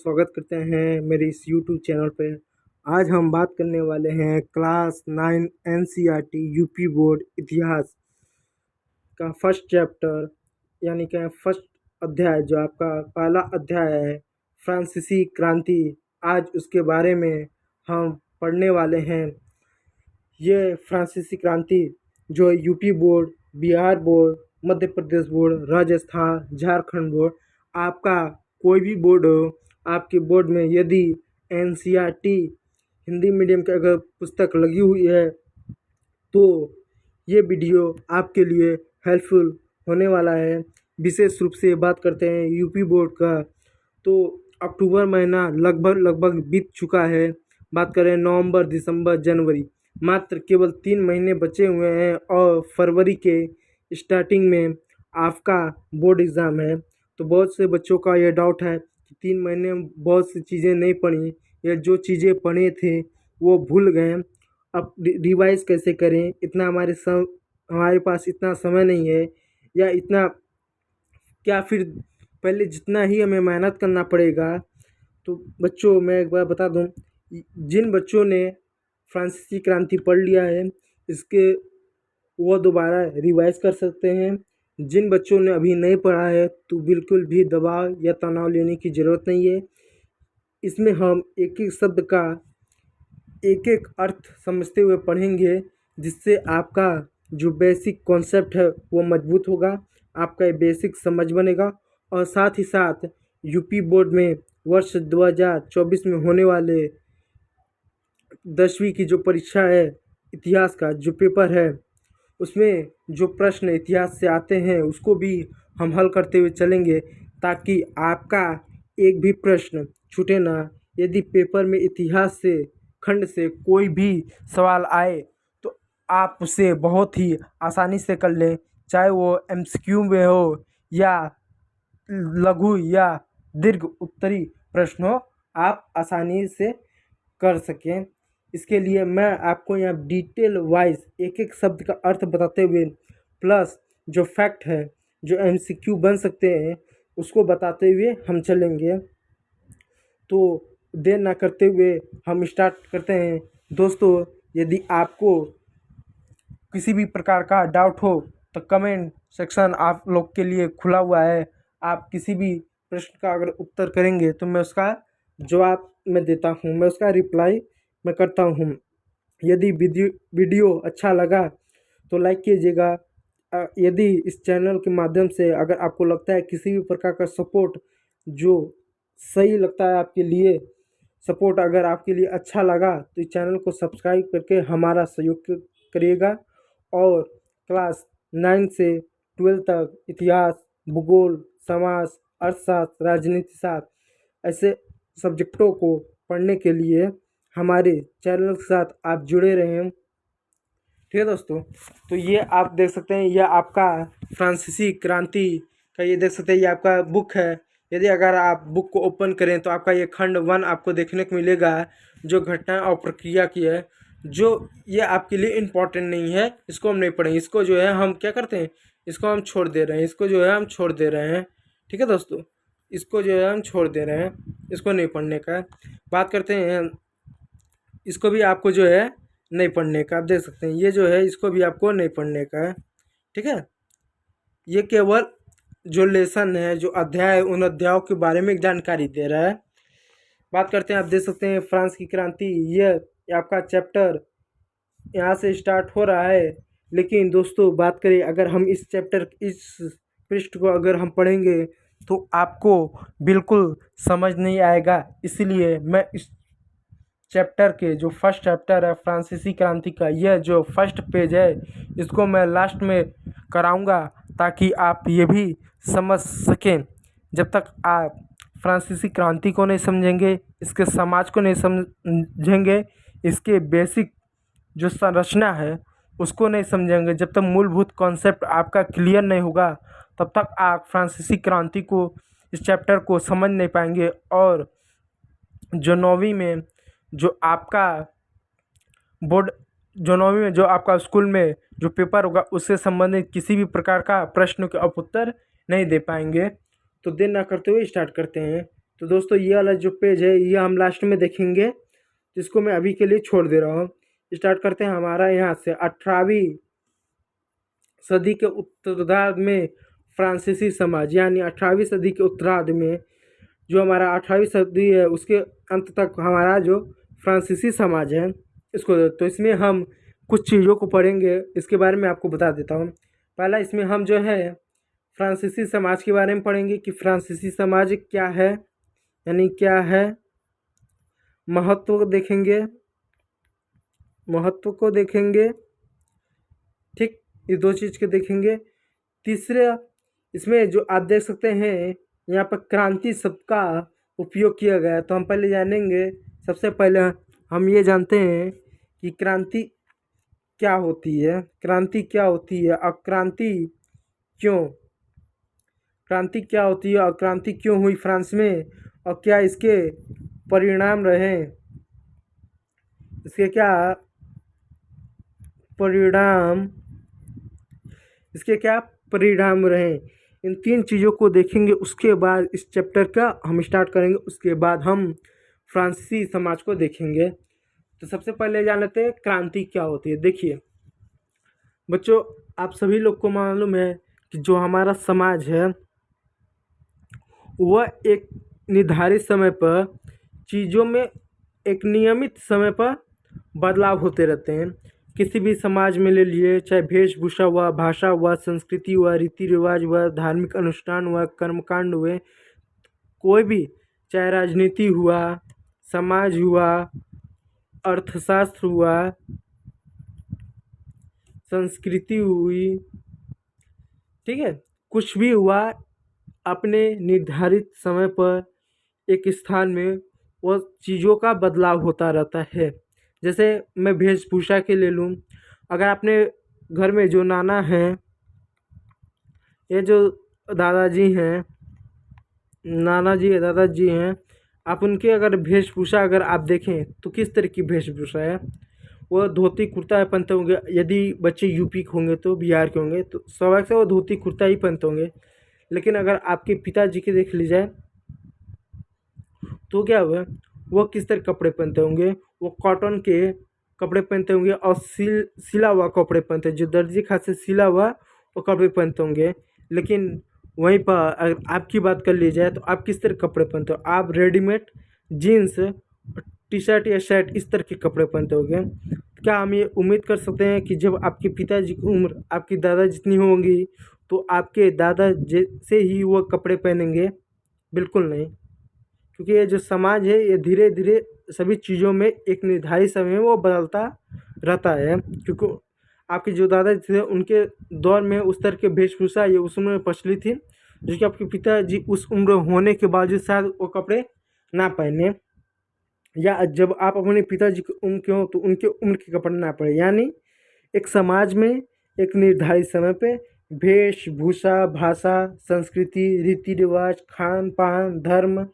स्वागत करते हैं मेरे इस यूट्यूब चैनल पे। आज हम बात करने वाले हैं क्लास 9 एनसीईआरटी यूपी बोर्ड इतिहास का फर्स्ट चैप्टर यानी कि फर्स्ट अध्याय जो आपका पहला अध्याय है फ्रांसीसी क्रांति। आज उसके बारे में हम पढ़ने वाले हैं। ये फ्रांसीसी क्रांति जो UP board, Bihar board, Madhya Pradesh board, Rajasthan, Jharkhand board, आपका कोई भी बोर्ड हो, आपके बोर्ड में यदि एनसीईआरटी हिंदी मीडियम की अगर पुस्तक लगी हुई है तो ये वीडियो आपके लिए हेल्पफुल होने वाला है। विशेष रूप से बात करते हैं यूपी बोर्ड का, तो अक्टूबर महीना लगभग बीत चुका है। बात करें नवंबर, दिसंबर, जनवरी, मात्र केवल 3 महीने बचे हुए हैं और फरवरी के स्टार्टिंग में आपका बोर्ड एग्ज़ाम है। तो बहुत से बच्चों का ये डाउट है कि 3 महीने में बहुत सी चीज़ें नहीं पढ़ी या जो चीज़ें पढ़े थे वो भूल गए। अब रिवाइज़ कैसे करें? इतना हमारे पास इतना समय नहीं है या इतना क्या फिर पहले जितना ही हमें मेहनत करना पड़ेगा। तो बच्चों मैं एक बार बता दूं, जिन बच्चों ने फ्रांसीसी क्रांति पढ़ लिया है इसके वो दोबारा रिवाइज कर सकते हैं। जिन बच्चों ने अभी नहीं पढ़ा है तो बिल्कुल भी दबाव या तनाव लेने की ज़रूरत नहीं है। इसमें हम एक एक शब्द का एक एक अर्थ समझते हुए पढ़ेंगे, जिससे आपका जो बेसिक कॉन्सेप्ट है वो मजबूत होगा, आपका ये बेसिक समझ बनेगा। और साथ ही साथ यूपी बोर्ड में वर्ष 2024 में होने वाले 10वीं की जो परीक्षा है, इतिहास का जो पेपर है, उसमें जो प्रश्न इतिहास से आते हैं उसको भी हम हल करते हुए चलेंगे, ताकि आपका एक भी प्रश्न छूटे ना। यदि पेपर में इतिहास से खंड से कोई भी सवाल आए तो आप उसे बहुत ही आसानी से कर लें, चाहे वो एमसीक्यू में हो या लघु या दीर्घ उत्तरी प्रश्न हो, आप आसानी से कर सकें। इसके लिए मैं आपको यहाँ डिटेल वाइज एक एक शब्द का अर्थ बताते हुए प्लस जो फैक्ट है, जो एमसीक्यू बन सकते हैं, उसको बताते हुए हम चलेंगे। तो देर ना करते हुए हम स्टार्ट करते हैं। दोस्तों, यदि आपको किसी भी प्रकार का डाउट हो तो कमेंट सेक्शन आप लोग के लिए खुला हुआ है। आप किसी भी प्रश्न का अगर उत्तर करेंगे तो मैं उसका जवाब मैं देता हूँ, मैं उसका रिप्लाई मैं करता हूँ। यदि वीडियो अच्छा लगा तो लाइक कीजिएगा। यदि इस चैनल के माध्यम से अगर आपको लगता है किसी भी प्रकार का सपोर्ट जो सही लगता है आपके लिए, सपोर्ट अगर आपके लिए अच्छा लगा तो इस चैनल को सब्सक्राइब करके हमारा सहयोग करिएगा। और क्लास 9 से 12 तक इतिहास, भूगोल, समाज, अर्थशास्त्र, राजनीति शास्त्र ऐसे सब्जेक्टों को पढ़ने के लिए हमारे चैनल के साथ आप जुड़े रहें। ठीक है दोस्तों, तो ये आप देख सकते हैं, यह आपका फ्रांसीसी क्रांति का ये देख सकते हैं, ये आपका बुक है। यदि अगर आप बुक को ओपन करें तो आपका ये खंड 1 आपको देखने को मिलेगा, जो घटना और प्रक्रिया की है। जो ये आपके लिए इम्पोर्टेंट नहीं है, इसको हम नहीं पढ़ेंगे। इसको जो है हम क्या करते हैं, इसको हम छोड़ दे रहे हैं, इसको जो है हम छोड़ दे रहे हैं। ठीक है दोस्तों, इसको जो है हम छोड़ दे रहे हैं, इसको नहीं पढ़ने का। बात करते हैं, इसको भी आपको जो है नहीं पढ़ने का। आप देख सकते हैं ये जो है, इसको भी आपको नहीं पढ़ने का है। ठीक है, ये केवल जो लेसन है, जो अध्याय है, उन अध्यायों के बारे में जानकारी दे रहा है। बात करते हैं, आप देख सकते हैं फ्रांस की क्रांति, ये आपका चैप्टर यहाँ से स्टार्ट हो रहा है। लेकिन दोस्तों बात करें, अगर हम इस पृष्ठ को अगर हम पढ़ेंगे तो आपको बिल्कुल समझ नहीं आएगा। इसलिए मैं इस चैप्टर के जो फर्स्ट चैप्टर है फ्रांसीसी क्रांति का, यह जो फर्स्ट पेज है इसको मैं लास्ट में कराऊंगा, ताकि आप ये भी समझ सकें। जब तक आप फ्रांसीसी क्रांति को नहीं समझेंगे, इसके समाज को नहीं समझेंगे, इसके बेसिक जो संरचना है उसको नहीं समझेंगे, जब तक मूलभूत कॉन्सेप्ट आपका क्लियर नहीं होगा, तब तक आप फ्रांसीसी क्रांति को, इस चैप्टर को समझ नहीं पाएंगे। और जो 9वीं में जो आपका बोर्ड, जो 9वीं में जो आपका स्कूल में जो पेपर होगा, उससे संबंधित किसी भी प्रकार का प्रश्न के आप उत्तर नहीं दे पाएंगे। तो देर ना करते हुए स्टार्ट करते हैं। तो दोस्तों ये वाला जो पेज है ये हम लास्ट में देखेंगे, जिसको मैं अभी के लिए छोड़ दे रहा हूँ। स्टार्ट करते हैं हमारा यहाँ से। 18वीं सदी के उत्तरार्ध में फ्रांसीसी समाज, यानी 18वीं सदी के उत्तरार्ध में जो हमारा 18वीं सदी है उसके अंत तक हमारा जो फ्रांसीसी समाज है इसको, तो इसमें हम कुछ चीज़ों को पढ़ेंगे, इसके बारे में आपको बता देता हूँ। पहला इसमें हम जो है फ्रांसीसी समाज के बारे में पढ़ेंगे कि फ्रांसीसी समाज क्या है, यानी क्या है, महत्व देखेंगे, महत्व को देखेंगे, ठीक, ये दो चीज़ के देखेंगे। तीसरा इसमें जो आप देख सकते हैं यहाँ पर क्रांति शब्द का उपयोग किया गया है, तो हम पहले जानेंगे। सबसे पहले हम ये जानते हैं कि क्रांति क्या होती है, क्रांति क्या होती है और क्रांति क्यों, क्रांति क्या होती है और क्रांति क्यों हुई फ्रांस में, और क्या इसके परिणाम रहे, इसके क्या परिणाम, इसके क्या परिणाम रहे, इन तीन चीज़ों को देखेंगे। उसके बाद इस चैप्टर का हम स्टार्ट करेंगे, उसके बाद हम फ्रांसीसी समाज को देखेंगे। तो सबसे पहले जान लेते हैं क्रांति क्या होती है। देखिए बच्चों, आप सभी लोग को मालूम है कि जो हमारा समाज है वह एक निर्धारित समय पर चीज़ों में एक नियमित समय पर बदलाव होते रहते हैं। किसी भी समाज में ले लिए, चाहे वेशभूषा हुआ, भाषा हुआ, संस्कृति हुआ, रीति रिवाज हुआ, धार्मिक अनुष्ठान हुआ, कर्मकांड हुए, कोई भी, चाहे राजनीति हुआ, समाज हुआ, अर्थशास्त्र हुआ, संस्कृति हुई, ठीक है, कुछ भी हुआ, अपने निर्धारित समय पर एक स्थान में वह चीज़ों का बदलाव होता रहता है। जैसे मैं वेशभूषा के ले लूँ, अगर आपने घर में जो नाना हैं, ये जो दादाजी हैं, नाना जी है, दादाजी हैं, आप उनके अगर वेशभूषा अगर आप देखें तो किस तरह की वेशभूषा है, वो धोती कुर्ता पहनते होंगे। यदि बच्चे यूपी के होंगे तो बिहार के होंगे तो स्वाभाविक से वो धोती कुर्ता ही पहनते होंगे। लेकिन अगर आपके पिताजी के देख ली जाए तो क्या हुआ, वो किस तरह कपड़े पहनते होंगे, वो कॉटन के कपड़े पहनते होंगे और सिला हुआ कपड़े पहनते हैं, जो दर्जी खास से सिला हुआ वो कपड़े पहनते होंगे। लेकिन वहीं पर अगर आपकी बात कर ली जाए तो आप किस तरह कपड़े पहनते हो, आप रेडीमेड जीन्स, टी शर्ट या शर्ट इस तरह के कपड़े पहनते होंगे। क्या हम ये उम्मीद कर सकते हैं कि जब आपके पिताजी की उम्र आपकी दादा जितनी होगी तो आपके दादा जैसे ही वो कपड़े पहनेंगे? बिल्कुल नहीं, क्योंकि ये जो समाज है ये धीरे धीरे सभी चीज़ों में एक निर्धारित समय में वो बदलता रहता है। क्योंकि आपके जो दादा थे उनके दौर में उस तरह के वेशभूषा ये उस उम्र में प्रचलित थी, जो कि आपके पिताजी उस उम्र होने के बावजूद शायद वो कपड़े ना पहने, या जब आप अपने पिताजी की उम्र के हो तो उनके उम्र के कपड़े ना पहने। यानी एक समाज में एक निर्धारित समय पे वेशभूषा, भाषा, संस्कृति, रीति रिवाज, खान पान, धर्म,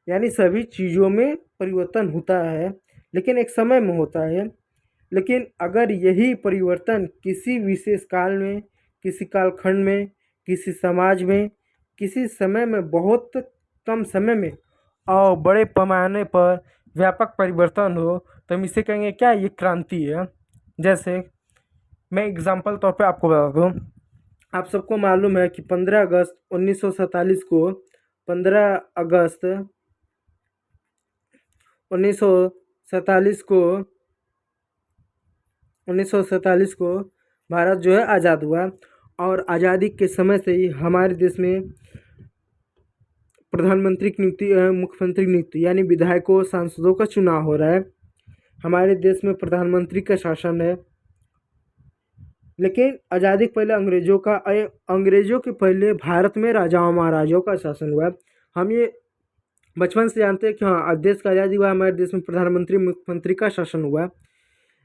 यानी सभी चीज़ों में परिवर्तन होता है, लेकिन एक समय में होता है। लेकिन अगर यही परिवर्तन किसी विशेष काल में, किसी कालखंड में, किसी समाज में, किसी समय में, बहुत कम समय में और बड़े पैमाने पर व्यापक परिवर्तन हो तो हम इसे कहेंगे क्या, ये क्रांति है। जैसे मैं एग्जांपल तौर पे आपको बता दूँ, आप सबको मालूम है कि 15 अगस्त 1947 को 15 अगस्त 1947 को भारत जो है आज़ाद हुआ, और आज़ादी के समय से ही हमारे देश में प्रधानमंत्री की नियुक्ति, मुख्यमंत्री की नियुक्ति, यानी विधायकों सांसदों का चुनाव हो रहा है। हमारे देश में प्रधानमंत्री का शासन है। लेकिन आज़ादी के पहले अंग्रेज़ों के पहले भारत में राजाओं महाराजाओं का शासन हुआ। हम ये बचपन से जानते हैं कि हाँ, देश का आज़ादी हुआ, हमारे देश में प्रधानमंत्री मुख्यमंत्री का शासन हुआ।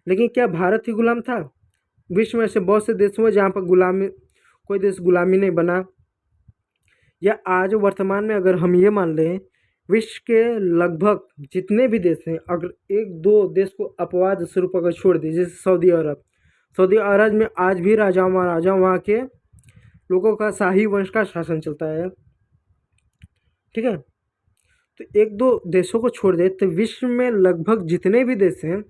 लेकिन क्या भारत ही गुलाम था? विश्व में ऐसे बहुत से देश हुए जहाँ पर गुलामी, कोई देश गुलामी नहीं बना। या आज वर्तमान में अगर हम ये मान लें, विश्व के लगभग जितने भी देश हैं, अगर एक दो देश को अपवाद स्वरूप अगर छोड़ दें, जैसे सऊदी अरब में आज भी राजा महाराजा वहाँ के लोगों का शाही वंश का शासन चलता है, ठीक है। तो एक दो देशों को छोड़ दे तो विश्व में लगभग जितने भी देश हैं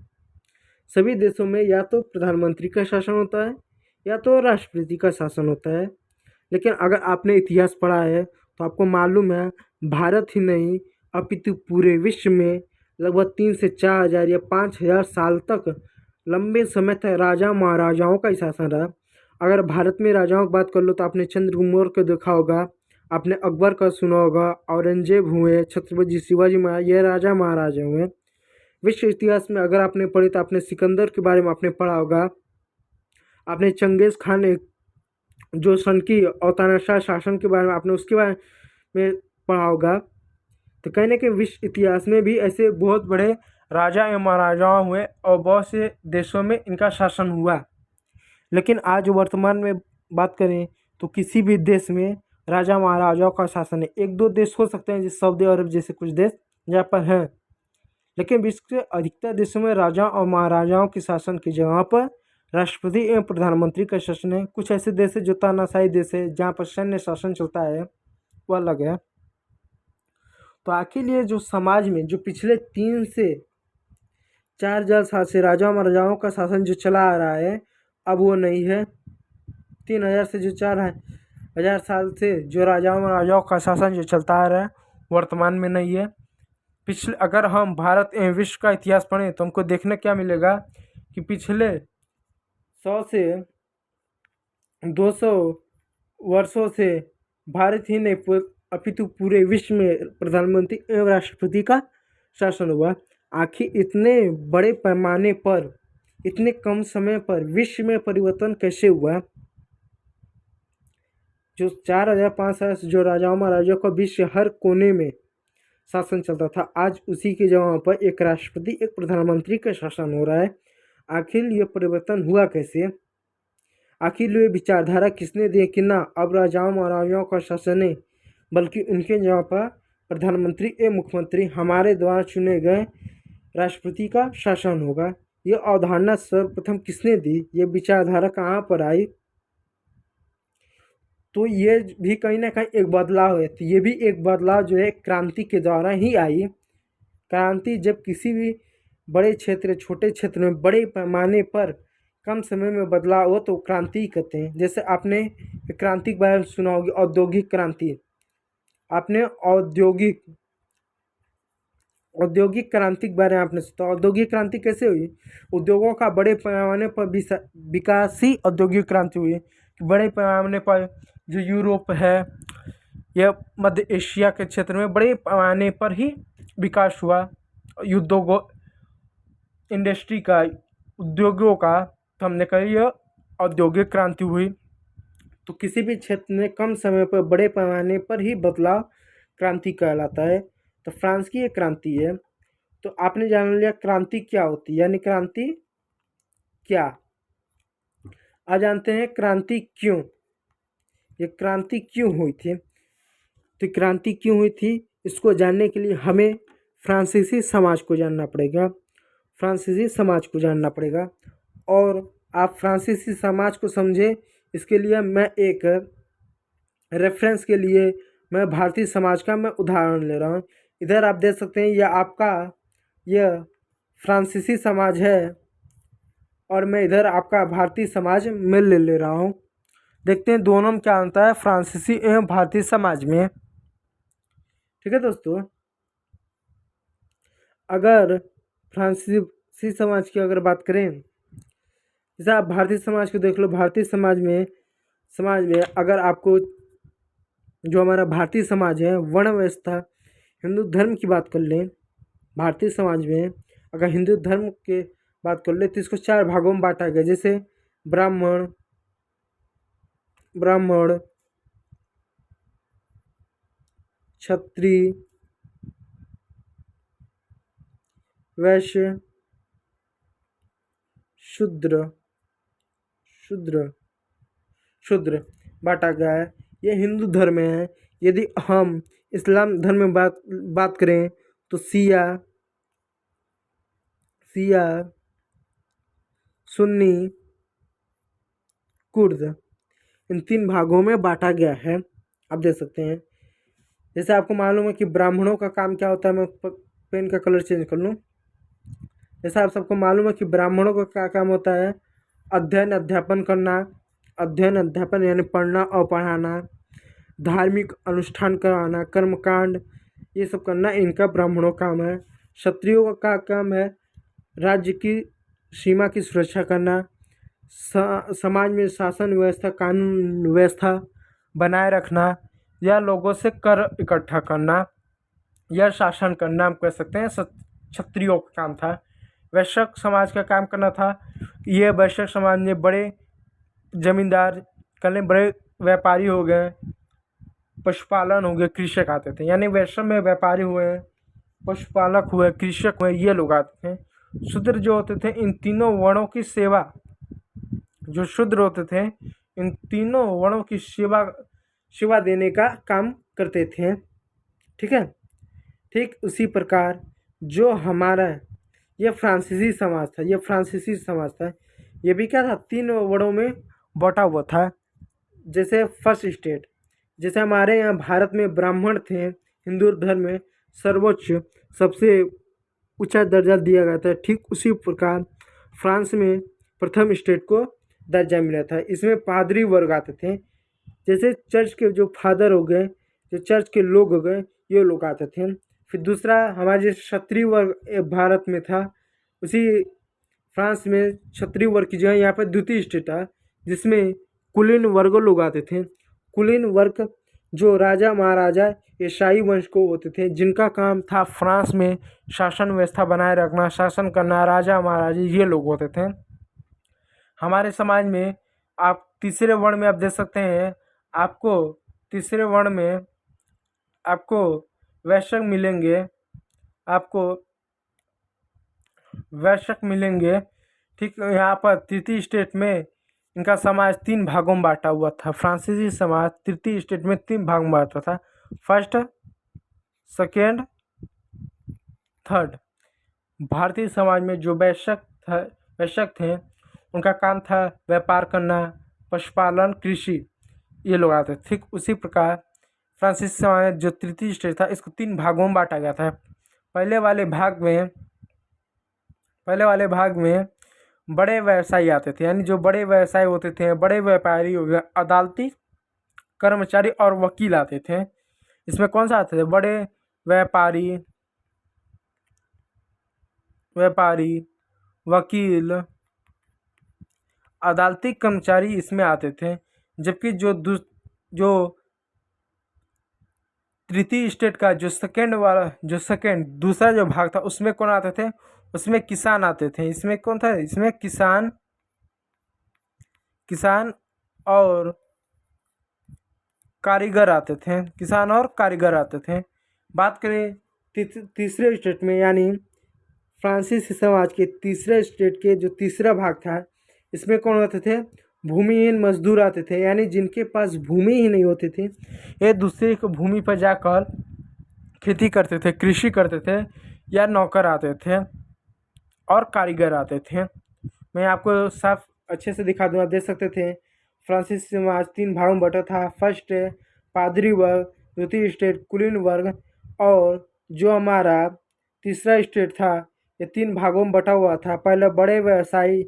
सभी देशों में या तो प्रधानमंत्री का शासन होता है या तो राष्ट्रपति का शासन होता है। लेकिन अगर आपने इतिहास पढ़ा है तो आपको मालूम है भारत ही नहीं अपितु पूरे विश्व में लगभग 3 से 4 हज़ार या 5 हज़ार साल तक लंबे समय तक राजा महाराजाओं का ही शासन रहा। अगर भारत में राजाओं की बात कर लो तो आपने चंद्रगुप्त मौर्य को देखा होगा, आपने अकबर का सुना होगा, औरंगजेब हुए, छत्रपति शिवाजी महाराज, ये राजा महाराजा हुए। विश्व इतिहास में अगर आपने पढ़ी तो आपने सिकंदर के बारे में आपने पढ़ा होगा, आपने चंगेज खान जो सन की औतानाशाह शासन के बारे में आपने उसके बारे में पढ़ा होगा। तो कहीं ना कहीं विश्व इतिहास में भी ऐसे बहुत बड़े राजा एवं महाराजाओं हुए और बहुत से देशों में इनका शासन हुआ। लेकिन आज वर्तमान में बात करें तो किसी भी देश में राजा महाराजाओं का शासन है। एक दो देश हो सकते हैं जैसे सऊदी अरब जैसे कुछ देश जहाँ पर हैं, लेकिन विश्व के अधिकतर देशों में राजा और महाराजाओं के शासन की जगह पर राष्ट्रपति एवं प्रधानमंत्री का शासन है। कुछ ऐसे देश है जो तानाशाही देश है जहाँ पर सैन्य शासन चलता है, वो अलग है। तो आखिर ये जो समाज में जो पिछले 3 से 4 हज़ार साल से राजा महाराजाओं का शासन जो चला आ रहा है अब वो नहीं है। 3 हज़ार से जो 4 हज़ार साल से जो राजा महाराजाओं का शासन जो चलता आ रहा है वर्तमान में नहीं है। पिछले अगर हम भारत एवं विश्व का इतिहास पढ़ें तो हमको देखने क्या मिलेगा कि पिछले 100 से 200 वर्षों से भारत ही नहीं अपितु पूरे विश्व में प्रधानमंत्री एवं राष्ट्रपति का शासन हुआ। आखिर इतने बड़े पैमाने पर इतने कम समय पर विश्व में परिवर्तन कैसे हुआ? जो 4 हज़ार 5 हज़ार जो राजाओं महाराजाओं का विश्व हर कोने में शासन चलता था, आज उसी की जगह पर एक राष्ट्रपति एक प्रधानमंत्री का शासन हो रहा है। आखिर ये परिवर्तन हुआ कैसे? आखिर ये विचारधारा किसने दी कि ना अब राजाओं महाराजाओं का शासन नहीं बल्कि उनके जगह पर प्रधानमंत्री एवं मुख्यमंत्री हमारे द्वारा चुने गए राष्ट्रपति का शासन होगा? ये अवधारणा सर्वप्रथम किसने दी? ये विचारधारा कहाँ पर आई? तो ये भी कहीं ना कहीं एक बदलाव है। तो ये भी एक बदलाव जो है क्रांति के द्वारा ही आई। क्रांति जब किसी भी बड़े क्षेत्र छोटे क्षेत्र में बड़े पैमाने पर कम समय में बदलाव हो तो क्रांति कहते हैं। जैसे आपने क्रांति के बारे में सुना होगी, औद्योगिक क्रांति। आपने औद्योगिक क्रांति के बारे में आपने सुना। औद्योगिक क्रांति कैसे हुई? उद्योगों का बड़े पैमाने पर विकास ही औद्योगिक क्रांति हुई। बड़े पैमाने पर जो यूरोप है या मध्य एशिया के क्षेत्र में बड़े पैमाने पर ही विकास हुआ उद्योगों इंडस्ट्री का उद्योगों का। तो हमने कहा यह औद्योगिक क्रांति हुई। तो किसी भी क्षेत्र में कम समय पर बड़े पैमाने पर ही बदलाव क्रांति कहलाता है। तो फ्रांस की एक क्रांति है। तो आपने जान लिया क्रांति क्या होती है, यानी क्रांति क्या। आज जानते हैं क्रांति क्यों, ये क्रांति क्यों हुई थी। तो क्रांति क्यों हुई थी इसको जानने के लिए हमें फ्रांसीसी समाज को जानना पड़ेगा। फ्रांसीसी समाज को जानना पड़ेगा और आप फ्रांसीसी समाज को समझे इसके लिए मैं एक रेफरेंस के लिए मैं भारतीय समाज का मैं उदाहरण ले रहा हूँ। इधर आप देख सकते हैं यह फ्रांसीसी समाज है और मैं इधर आपका भारतीय समाज में ले रहा हूँ। देखते हैं दोनों में क्या अंतर है फ्रांसीसी एवं भारतीय समाज में। ठीक है दोस्तों, अगर फ्रांसीसी समाज की अगर बात करें, जैसे आप भारतीय समाज को देख लो। भारतीय समाज में अगर आपको जो हमारा भारतीय समाज है वर्ण व्यवस्था हिंदू धर्म की बात कर लें, भारतीय समाज में अगर हिंदू धर्म के बात कर ले तो इसको 4 भागों में बांटा गया। जैसे ब्राह्मण, क्षत्रिय, वैश्य, शूद्र बांटा गया है। ये हिंदू धर्म है। यदि हम इस्लाम धर्म में बात करें तो शिया, सुन्नी, कुर्द, इन 3 भागों में बांटा गया है। आप देख सकते हैं जैसे आपको मालूम है कि ब्राह्मणों का काम क्या होता है, मैं पेन का कलर चेंज कर लूँ। जैसे आप सबको मालूम है कि ब्राह्मणों का क्या काम होता है, अध्ययन अध्यापन करना, अध्ययन अध्यापन यानी पढ़ना और पढ़ाना, धार्मिक अनुष्ठान कराना, कर्मकांड ये सब करना इनका ब्राह्मणों का काम है। क्षत्रियों का काम है राज्य की सीमा की सुरक्षा करना, समाज में शासन व्यवस्था कानून व्यवस्था बनाए रखना, या लोगों से कर इकट्ठा करना या शासन करना हम कह सकते हैं क्षत्रियों का काम था। वैश्य समाज का काम करना था, ये वैश्य समाज में बड़े जमींदार कल बड़े व्यापारी हो गए, पशुपालन हो गए, कृषक आते थे। यानी वैश्य में व्यापारी हुए, पशुपालक हुए, कृषक हुए, ये लोग आते थे। शूद्र जो होते थे इन तीनों वर्णों की सेवा, जो शूद्र होते थे इन तीनों वर्णों की सेवा देने का काम करते थे। ठीक है। ठीक उसी प्रकार जो हमारा ये फ्रांसीसी समाज था, ये फ्रांसीसी समाज था, ये भी क्या था, 3 वर्णों में बटा हुआ था। जैसे फर्स्ट स्टेट, जैसे हमारे यहाँ भारत में ब्राह्मण थे, हिंदू धर्म में सर्वोच्च सबसे ऊंचा दर्जा दिया गया था, ठीक उसी प्रकार फ्रांस में प्रथम स्टेट को दर्जा मिला था। इसमें पादरी वर्ग आते थे, जैसे चर्च के जो फादर हो गए, जो चर्च के लोग हो गए, ये लोग आते थे। फिर दूसरा हमारे जो क्षत्रिय वर्ग भारत में था, उसी फ्रांस में क्षत्रिय वर्ग की जगह यहाँ पर द्वितीय स्टेट था, जिसमें कुलीन वर्ग लोग आते थे। कुलीन वर्ग जो राजा महाराजा ये शाही वंश को होते थे, जिनका काम था फ्रांस में शासन व्यवस्था बनाए रखना, शासन करना, राजा महाराजा ये लोग होते थे। हमारे समाज में आप तीसरे वर्ण में आप देख सकते हैं, आपको तीसरे वर्ण में आपको वैश्य मिलेंगे, आपको वैश्य मिलेंगे। ठीक यहाँ पर तृतीय स्टेट में इनका समाज 3 भागों में बांटा हुआ था। फ्रांसीसी समाज तृतीय स्टेट में 3 भाग में बांटा था, first, second, third. Bharatiya Samaj में जो वैश्य थे उनका काम था व्यापार करना, पशुपालन, कृषि, ये लोग आते थे। ठीक उसी प्रकार फ्रांसीसी समाज जो तृतीय स्टेट था इसको 3 भागों में बांटा गया था। पहले वाले भाग में बड़े व्यवसायी आते थे, यानी जो बड़े व्यवसायी होते थे, बड़े व्यापारी हो गए, अदालती कर्मचारी और वकील आते थे। इसमें कौन सा आते थे, बड़े व्यापारी, वकील, अदालती कर्मचारी इसमें आते थे। जबकि जो तृतीय स्टेट का जो दूसरा जो भाग था उसमें कौन आते थे, उसमें किसान आते थे। इसमें कौन था, इसमें किसान और कारीगर आते थे, किसान और कारीगर आते थे। बात करें तीसरे स्टेट में, यानी फ्रांसीसी समाज के तीसरे स्टेट के जो तीसरा भाग था, इसमें कौन आते थे, भूमिहीन मजदूर आते थे, यानी जिनके पास भूमि ही नहीं होती थी, ये दूसरे की भूमि पर जाकर खेती करते थे, कृषि करते थे, या नौकर आते थे और कारीगर आते थे। मैं आपको साफ अच्छे से दिखा दूँ, आप देख सकते थे। फ्रांसीसी समाज 3 भागों में बटा था, फर्स्ट पादरी वर्ग, द्वितीय स्टेट कुलीन वर्ग, और जो हमारा तीसरा स्टेट था ये 3 भागों में बटा हुआ था। पहले बड़े व्यवसायी,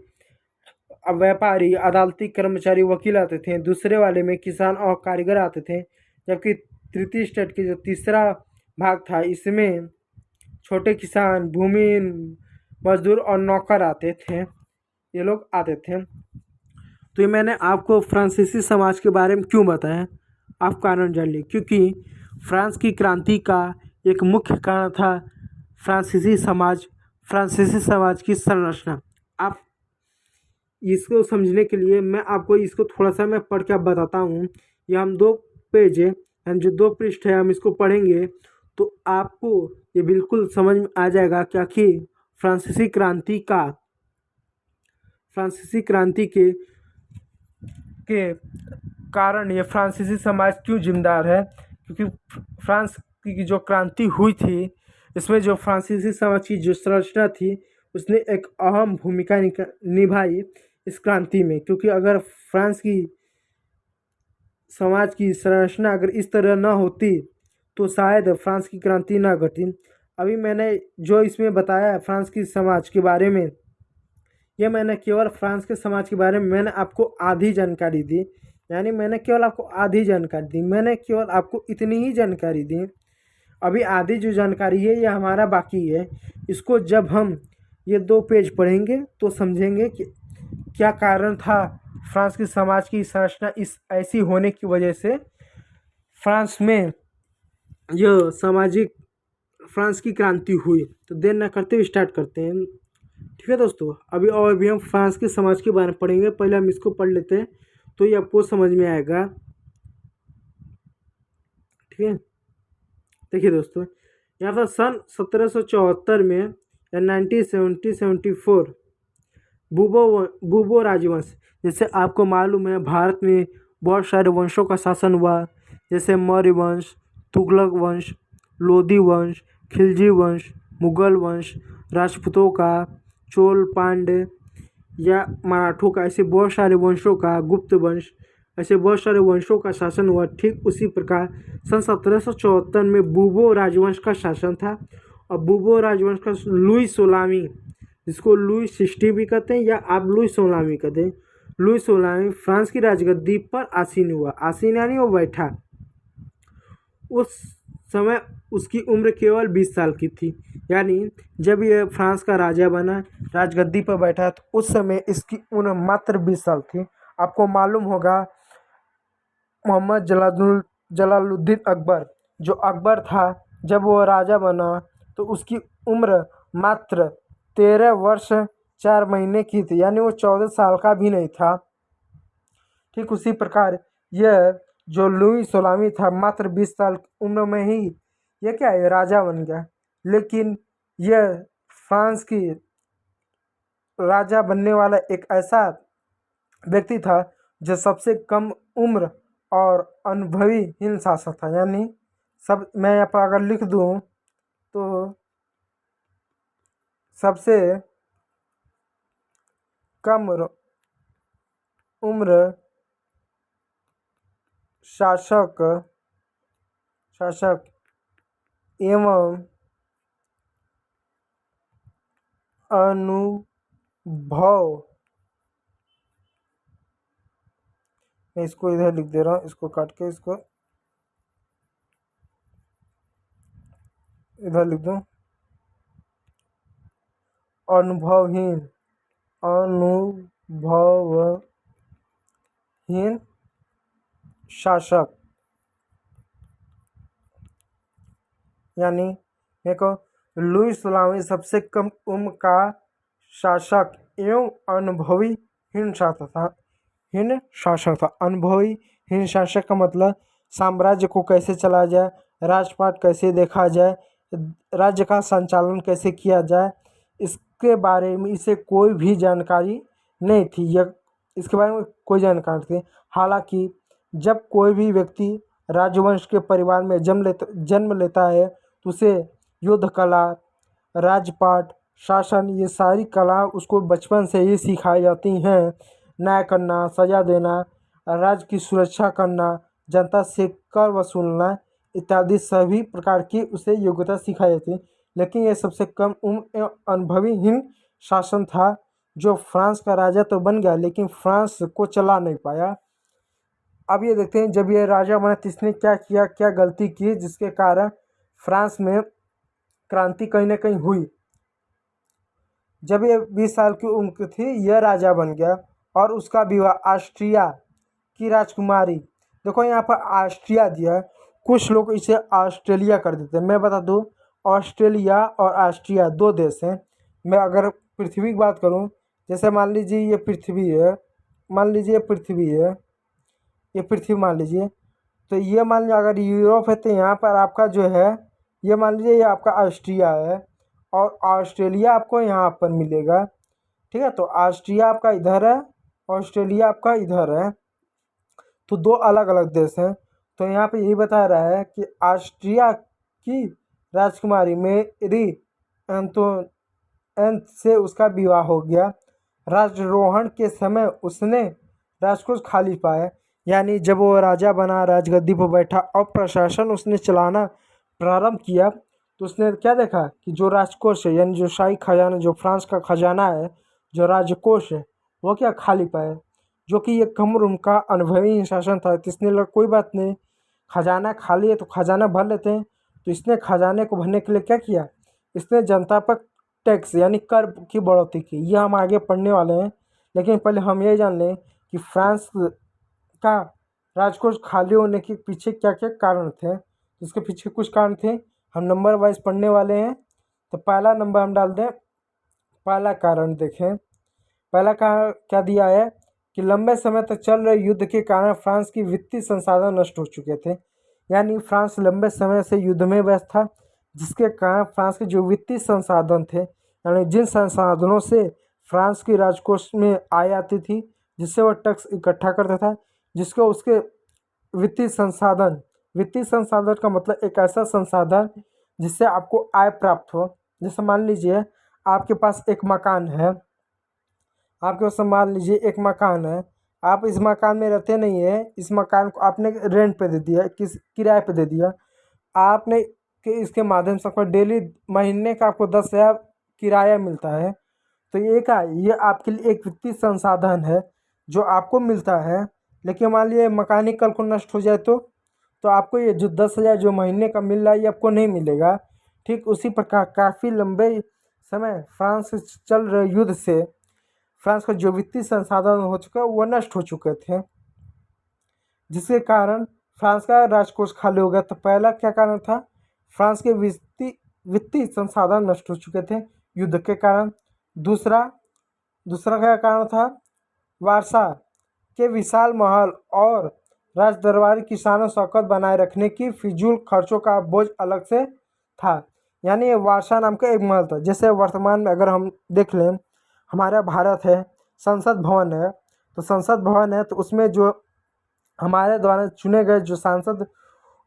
व्यापारी, अदालती कर्मचारी, वकील आते थे। दूसरे वाले में किसान और कारीगर आते थे। जबकि तृतीय स्टेट के जो तीसरा भाग था इसमें छोटे किसान, भूमिहीन मजदूर और नौकर आते थे, ये लोग आते थे। तो ये मैंने आपको फ्रांसीसी समाज के बारे में क्यों बताया, आप कारण जान लिए। क्योंकि फ्रांस की क्रांति का एक मुख्य कारण था फ्रांसीसी समाज की संरचना। आप इसको समझने के लिए मैं आपको इसको थोड़ा सा मैं पढ़ के बताता हूँ। ये हम 2 पेज है, हम जो 2 पृष्ठ है हम इसको पढ़ेंगे तो आपको ये बिल्कुल समझ में आ जाएगा कि आखिर फ्रांसीसी क्रांति के कारण ये फ्रांसीसी समाज क्यों जिम्मेदार है। क्योंकि फ्रांस की जो क्रांति हुई थी इसमें जो फ्रांसीसी समाज की जो संरचना थी उसने एक अहम भूमिका निभाई इस क्रांति में। क्योंकि अगर फ्रांस की समाज की संरचना अगर इस तरह न होती तो शायद फ्रांस की क्रांति ना घटी। अभी मैंने जो इसमें बताया फ्रांस की समाज के बारे में, यह मैंने केवल फ्रांस के समाज के बारे में मैंने आपको आधी जानकारी दी, यानी मैंने केवल आपको आधी जानकारी दी, मैंने केवल आपको इतनी ही जानकारी दी। अभी आधी जो जानकारी है ये हमारा बाकी है। इसको जब हम ये 2 पेज पढ़ेंगे तो समझेंगे कि क्या कारण था फ्रांस की समाज की संरचना इस ऐसी होने की वजह से फ्रांस में यह सामाजिक फ्रांस की क्रांति हुई। तो देर न करते हुए स्टार्ट करते हैं। ठीक है दोस्तों, अभी और भी हम फ्रांस के समाज के बारे में पढ़ेंगे। पहले हम इसको पढ़ लेते हैं तो ये आपको समझ में आएगा। ठीक है, देखिए दोस्तों, यहाँ पर सन 1774 में या 1974 बूबो राजवंश, जैसे आपको मालूम है भारत में बहुत सारे वंशों का शासन हुआ, जैसे मौर्य वंश, तुगलक वंश, लोधी वंश, खिलजी वंश, मुगल वंश, राजपूतों का, चोल पांड्य या मराठों का, ऐसे बहुत सारे वंशों का, गुप्त वंश, ऐसे बहुत सारे वंशों का शासन हुआ। ठीक उसी प्रकार सन 1774 में बूबो राजवंश का शासन था। और बूबो राजवंश का लुई सोलामी, जिसको लुई 60 भी कहते हैं या आप लुई सोलामी कहते हैं, लुई सोलामी फ्रांस की राजगद्दी पर आसीन हुआ। आसीन यानी वो बैठा। उस समय उसकी उम्र केवल 20 साल की थी, यानी जब यह फ्रांस का राजा बना, राजगद्दी पर बैठा, तो उस समय इसकी उम्र मात्र 20 साल थी। आपको मालूम होगा मोहम्मद जलालुद्दीन अकबर, जो अकबर था, जब वो राजा बना तो उसकी उम्र मात्र 13 वर्ष 4 महीने की थी, यानी वो 14 साल का भी नहीं था। ठीक उसी प्रकार यह जो लुई सोलामी था, मात्र 20 साल की उम्र में ही यह क्या है, राजा बन गया। लेकिन यह फ्रांस की राजा बनने वाला एक ऐसा व्यक्ति था जो सबसे कम उम्र और अनुभवीहीन शासक था। यानी सब मैं यहाँ पर अगर लिख दूँ तो सबसे कम उम्र शासक एवं अनुभव, मैं इसको इधर लिख दे रहा हूँ, इसको काट के इसको इधर लिख दूँ, अनुभवहीन शासक, यानी मेरे को लुई सोलामी सबसे कम उम्र का शासक एवं अनुभवीहीन शासक था। अनुभवीहीन शासक का मतलब साम्राज्य को कैसे चलाया जाए, राजपाट कैसे देखा जाए, राज्य का संचालन कैसे किया जाए, इसके बारे में इसे कोई भी जानकारी नहीं थी। यह इसके बारे में कोई जानकारी थी। हालांकि जब कोई भी व्यक्ति राजवंश के परिवार में जन्म लेता है तो उसे युद्ध कला, राजपाट, शासन, ये सारी कला उसको बचपन से ही सिखाई जाती हैं। न्याय करना, सजा देना, राज्य की सुरक्षा करना, जनता से कर वसूलना इत्यादि सभी प्रकार की उसे योग्यता सिखाई जाती है। लेकिन यह सबसे कम उम्र एवं अनुभवीहीन शासन था, जो फ्रांस का राजा तो बन गया लेकिन फ्रांस को चला नहीं पाया। अब ये देखते हैं जब ये राजा बना तो इसने क्या किया, क्या गलती की जिसके कारण फ्रांस में क्रांति कहीं ना कहीं हुई। जब ये 20 साल की उम्र थी यह राजा बन गया और उसका विवाह ऑस्ट्रिया की राजकुमारी, देखो यहाँ पर ऑस्ट्रिया दिया है, कुछ लोग इसे ऑस्ट्रेलिया कर देते हैं। मैं बता दूँ ऑस्ट्रेलिया और ऑस्ट्रिया 2 देश हैं। मैं अगर पृथ्वी की बात करूँ, जैसे मान लीजिए ये पृथ्वी है, मान लीजिए पृथ्वी है, ये पृथ्वी मान लीजिए, तो ये मान लीजिए अगर यूरोप है तो यहाँ पर आपका जो है ये मान लीजिए ये आपका ऑस्ट्रिया है और ऑस्ट्रेलिया आपको यहाँ पर मिलेगा। ठीक है, तो ऑस्ट्रिया आपका इधर है, ऑस्ट्रेलिया आपका इधर है, तो 2 अलग अलग देश हैं। तो यहाँ पे यही बता रहा है कि ऑस्ट्रिया की राजकुमारी मेरी एंतोइनेट से उसका विवाह हो गया। राजरोहण के समय उसने राजकोष खाली पाया, यानी जब वो राजा बना, राजगद्दी पर बैठा और प्रशासन उसने चलाना प्रारंभ किया तो उसने क्या देखा कि जो राजकोष है यानी जो शाही खजाना, जो फ्रांस का खजाना है, जो राजकोष है, वो क्या खाली पाया। जो कि ये कम उनका अनुभवी शासन था, तो इसने लगा कोई बात नहीं, खजाना खाली है तो खजाना भर लेते हैं। तो इसने खजाने को भरने के लिए क्या किया, इसने जनता पर टैक्स यानी कर की बढ़ोतरी की। ये हम आगे पढ़ने वाले हैं, लेकिन पहले हम ये जान लें कि फ्रांस का राजकोष खाली होने के पीछे क्या क्या कारण थे। इसके पीछे कुछ कारण थे, हम नंबर वाइज पढ़ने वाले हैं। तो पहला नंबर हम डाल दें, पहला कारण देखें। पहला कारण क्या दिया है कि लंबे समय तक चल रहे युद्ध के कारण फ्रांस की वित्तीय संसाधन नष्ट हो चुके थे। यानी फ्रांस लंबे समय से युद्ध में व्यस्त था, जिसके कारण फ्रांस के जो वित्तीय संसाधन थे, यानी जिन संसाधनों से फ्रांस की राजकोष में आय आती थी, जिससे वह टैक्स इकट्ठा करता था, जिसको उसके वित्तीय संसाधन का मतलब एक ऐसा संसाधन जिससे आपको आय प्राप्त हो। जैसे मान लीजिए आपके पास एक मकान है, आपके पास मान लीजिए एक मकान है, आप इस मकान में रहते नहीं है, इस मकान को आपने रेंट पे दे दिया, किराए पे दे दिया। आपने कि इसके माध्यम से आपको डेली महीने का आपको 10,000 किराया मिलता है। तो ये आपके लिए एक वित्तीय संसाधन है जो आपको मिलता है। लेकिन मान लीजिए मकान ही कल को नष्ट हो जाए तो आपको ये जो 10,000 जो महीने का मिल रहा है ये आपको नहीं मिलेगा। ठीक उसी प्रकार काफ़ी लंबे समय फ्रांस से चल रहे युद्ध से फ्रांस का जो वित्तीय संसाधन हो चुका है वो नष्ट हो चुके थे, जिसके कारण फ्रांस का राजकोष खाली हो गया। तो पहला क्या कारण था, फ्रांस के वित्तीय संसाधन नष्ट हो चुके थे युद्ध के कारण। दूसरा क्या कारण था, वारसा के विशाल महल और राज दरबारी किसानों शौकत बनाए रखने की फिजूल खर्चों का बोझ अलग से था। यानी ये वारसा नाम का एक महल था। जैसे वर्तमान में अगर हम देख लें, हमारा भारत है, संसद भवन है, तो संसद भवन है तो उसमें जो हमारे द्वारा चुने गए जो सांसद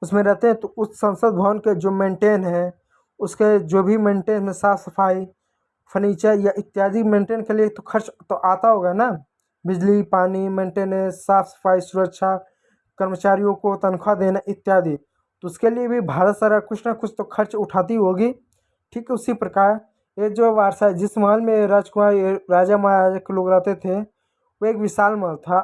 उसमें रहते हैं, तो उस संसद भवन के जो मेंटेन है, उसके जो भी मेंटेन में साफ़ सफाई, फर्नीचर या इत्यादि मेंटेन के लिए तो खर्च तो आता होगा ना, बिजली, पानी, मेंटेनेंस, साफ सफाई, सुरक्षा, कर्मचारियों को तनख्वाह देना इत्यादि। तो उसके लिए भी भारत सरकार कुछ ना कुछ तो खर्च उठाती होगी। ठीक है, उसी प्रकार ये जो वारसा जिस महल में राजकुमार राजा महाराजा के लोग रहते थे वो एक विशाल महल था।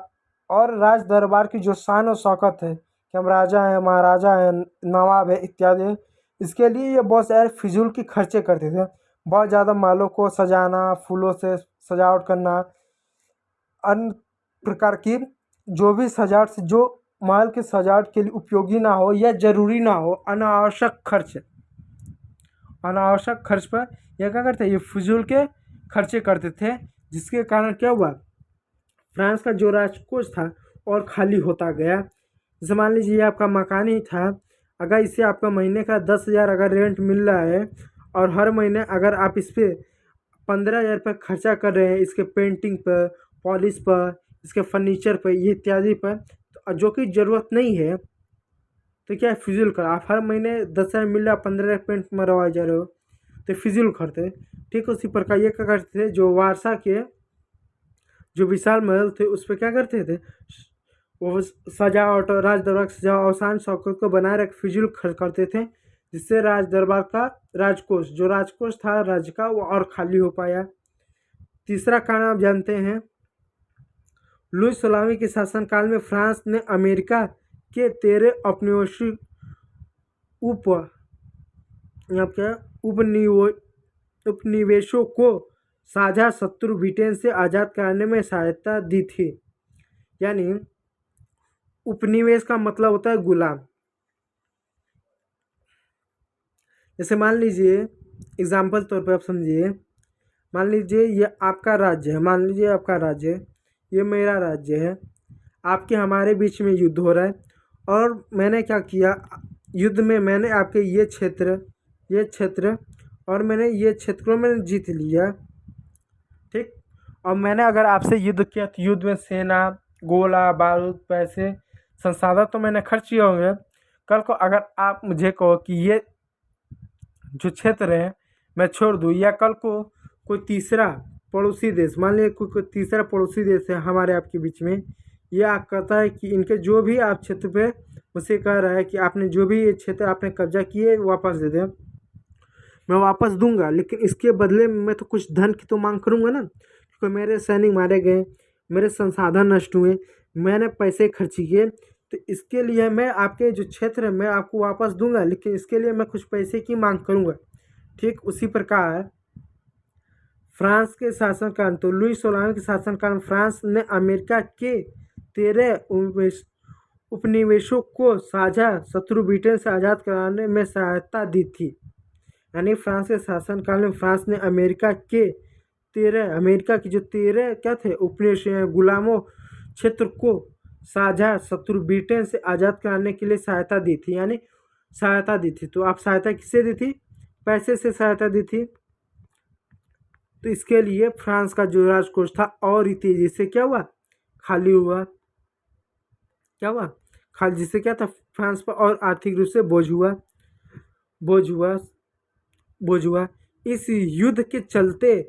और राज दरबार की जो शान और शौकत है कि हम राजा हैं, महाराजा हैं, नवाब है इत्यादि, इसके लिए ये बहुत सारे फिजूल की खर्चे करते थे। बहुत ज़्यादा मालों को सजाना, फूलों से सजावट करना, अन्य प्रकार की जो भी सजावट से जो महल के सजावट के लिए उपयोगी ना हो या ज़रूरी ना हो, अनावश्यक खर्च पर यह क्या करते, ये फिजूल के खर्चे करते थे। जिसके कारण क्या हुआ, फ्रांस का जो राजकोष था और खाली होता गया। जैसे मान लीजिए आपका मकान ही था, अगर इससे आपका महीने का 10,000 अगर रेंट मिल रहा है और हर महीने अगर आप इस पर 15,000 रुपये खर्चा कर रहे हैं, इसके पेंटिंग पर, पॉलिश पर, इसके फर्नीचर पर, ये इत्यादि पर, तो जो कि ज़रूरत नहीं है, तो क्या है, फिजूल कर। आप हर महीने 10,000 मिल रहा, 15,000 पेंट मरवाए जा रहे हो, तो फिजूल करते। ठीक उसी प्रकार ये क्या करते थे, जो वारसा के जो विशाल महल थे उस पर क्या करते थे, वो सजावट और राज दरबार की सजावट और शान शौकत को बनाए रख फिजूल खर्च करते थे, जिससे राज दरबार का जो राजकोष था राज्य का, वो और खाली हो पाया। तीसरा कारण आप जानते हैं, लुई सलामी के शासनकाल में फ्रांस ने अमेरिका के 13 उपनिवेशों को साझा शत्रु ब्रिटेन से आज़ाद कराने में सहायता दी थी। यानी उपनिवेश का मतलब होता है गुलाम। जैसे मान लीजिए एग्जाम्पल तौर पर आप समझिए, मान लीजिए ये आपका राज्य है, मान लीजिए आपका राज्य, ये मेरा राज्य है, आपके हमारे बीच में युद्ध हो रहा है और मैंने क्या किया, युद्ध में मैंने आपके ये क्षेत्र और मैंने ये क्षेत्र को मैंने जीत लिया। ठीक, और मैंने अगर आपसे युद्ध किया तो युद्ध में सेना, गोला बारूद, पैसे, संसाधन तो मैंने खर्च किए होंगे। कल को अगर आप मुझे कहो कि ये जो क्षेत्र है मैं छोड़ दूँ, या कल को कोई तीसरा पड़ोसी देश, मान लीजिए कोई तीसरा पड़ोसी देश है हमारे आपके बीच में, यह कहता है कि इनके जो भी आप क्षेत्र पे उसे कह रहा है कि आपने जो भी ये क्षेत्र आपने कब्जा किए वापस दे दें। मैं वापस दूंगा, लेकिन इसके बदले में मैं तो कुछ धन की तो मांग करूंगा ना, क्योंकि मेरे सैनिक मारे गए, मेरे संसाधन नष्ट हुए, मैंने पैसे खर्च किए, तो इसके लिए मैं आपके जो क्षेत्र है मैं आपको वापस दूंगा, लेकिन इसके लिए मैं कुछ पैसे की मांग करूंगा। ठीक उसी प्रकार फ्रांस के शासनकाल, तो लुई 16वें के शासनकाल में फ्रांस ने अमेरिका के 13 उपनिवेशों को साझा शत्रु ब्रिटेन से आज़ाद कराने में सहायता दी थी। यानी फ्रांस के शासनकाल में फ्रांस ने अमेरिका की जो 13 क्या थे उपनिवेश गुलामों क्षेत्र को साझा शत्रु ब्रिटेन से आज़ाद कराने के लिए सहायता दी थी। यानी सहायता दी थी, तो आप सहायता किससे दी थी? पैसे से सहायता दी थी। तो इसके लिए फ्रांस का जो राजकोष था और ही तेजी से क्या हुआ? खाली हुआ। क्या हुआ? खाली, जिससे क्या था? फ्रांस पर और आर्थिक रूप से बोझ हुआ। इस युद्ध के चलते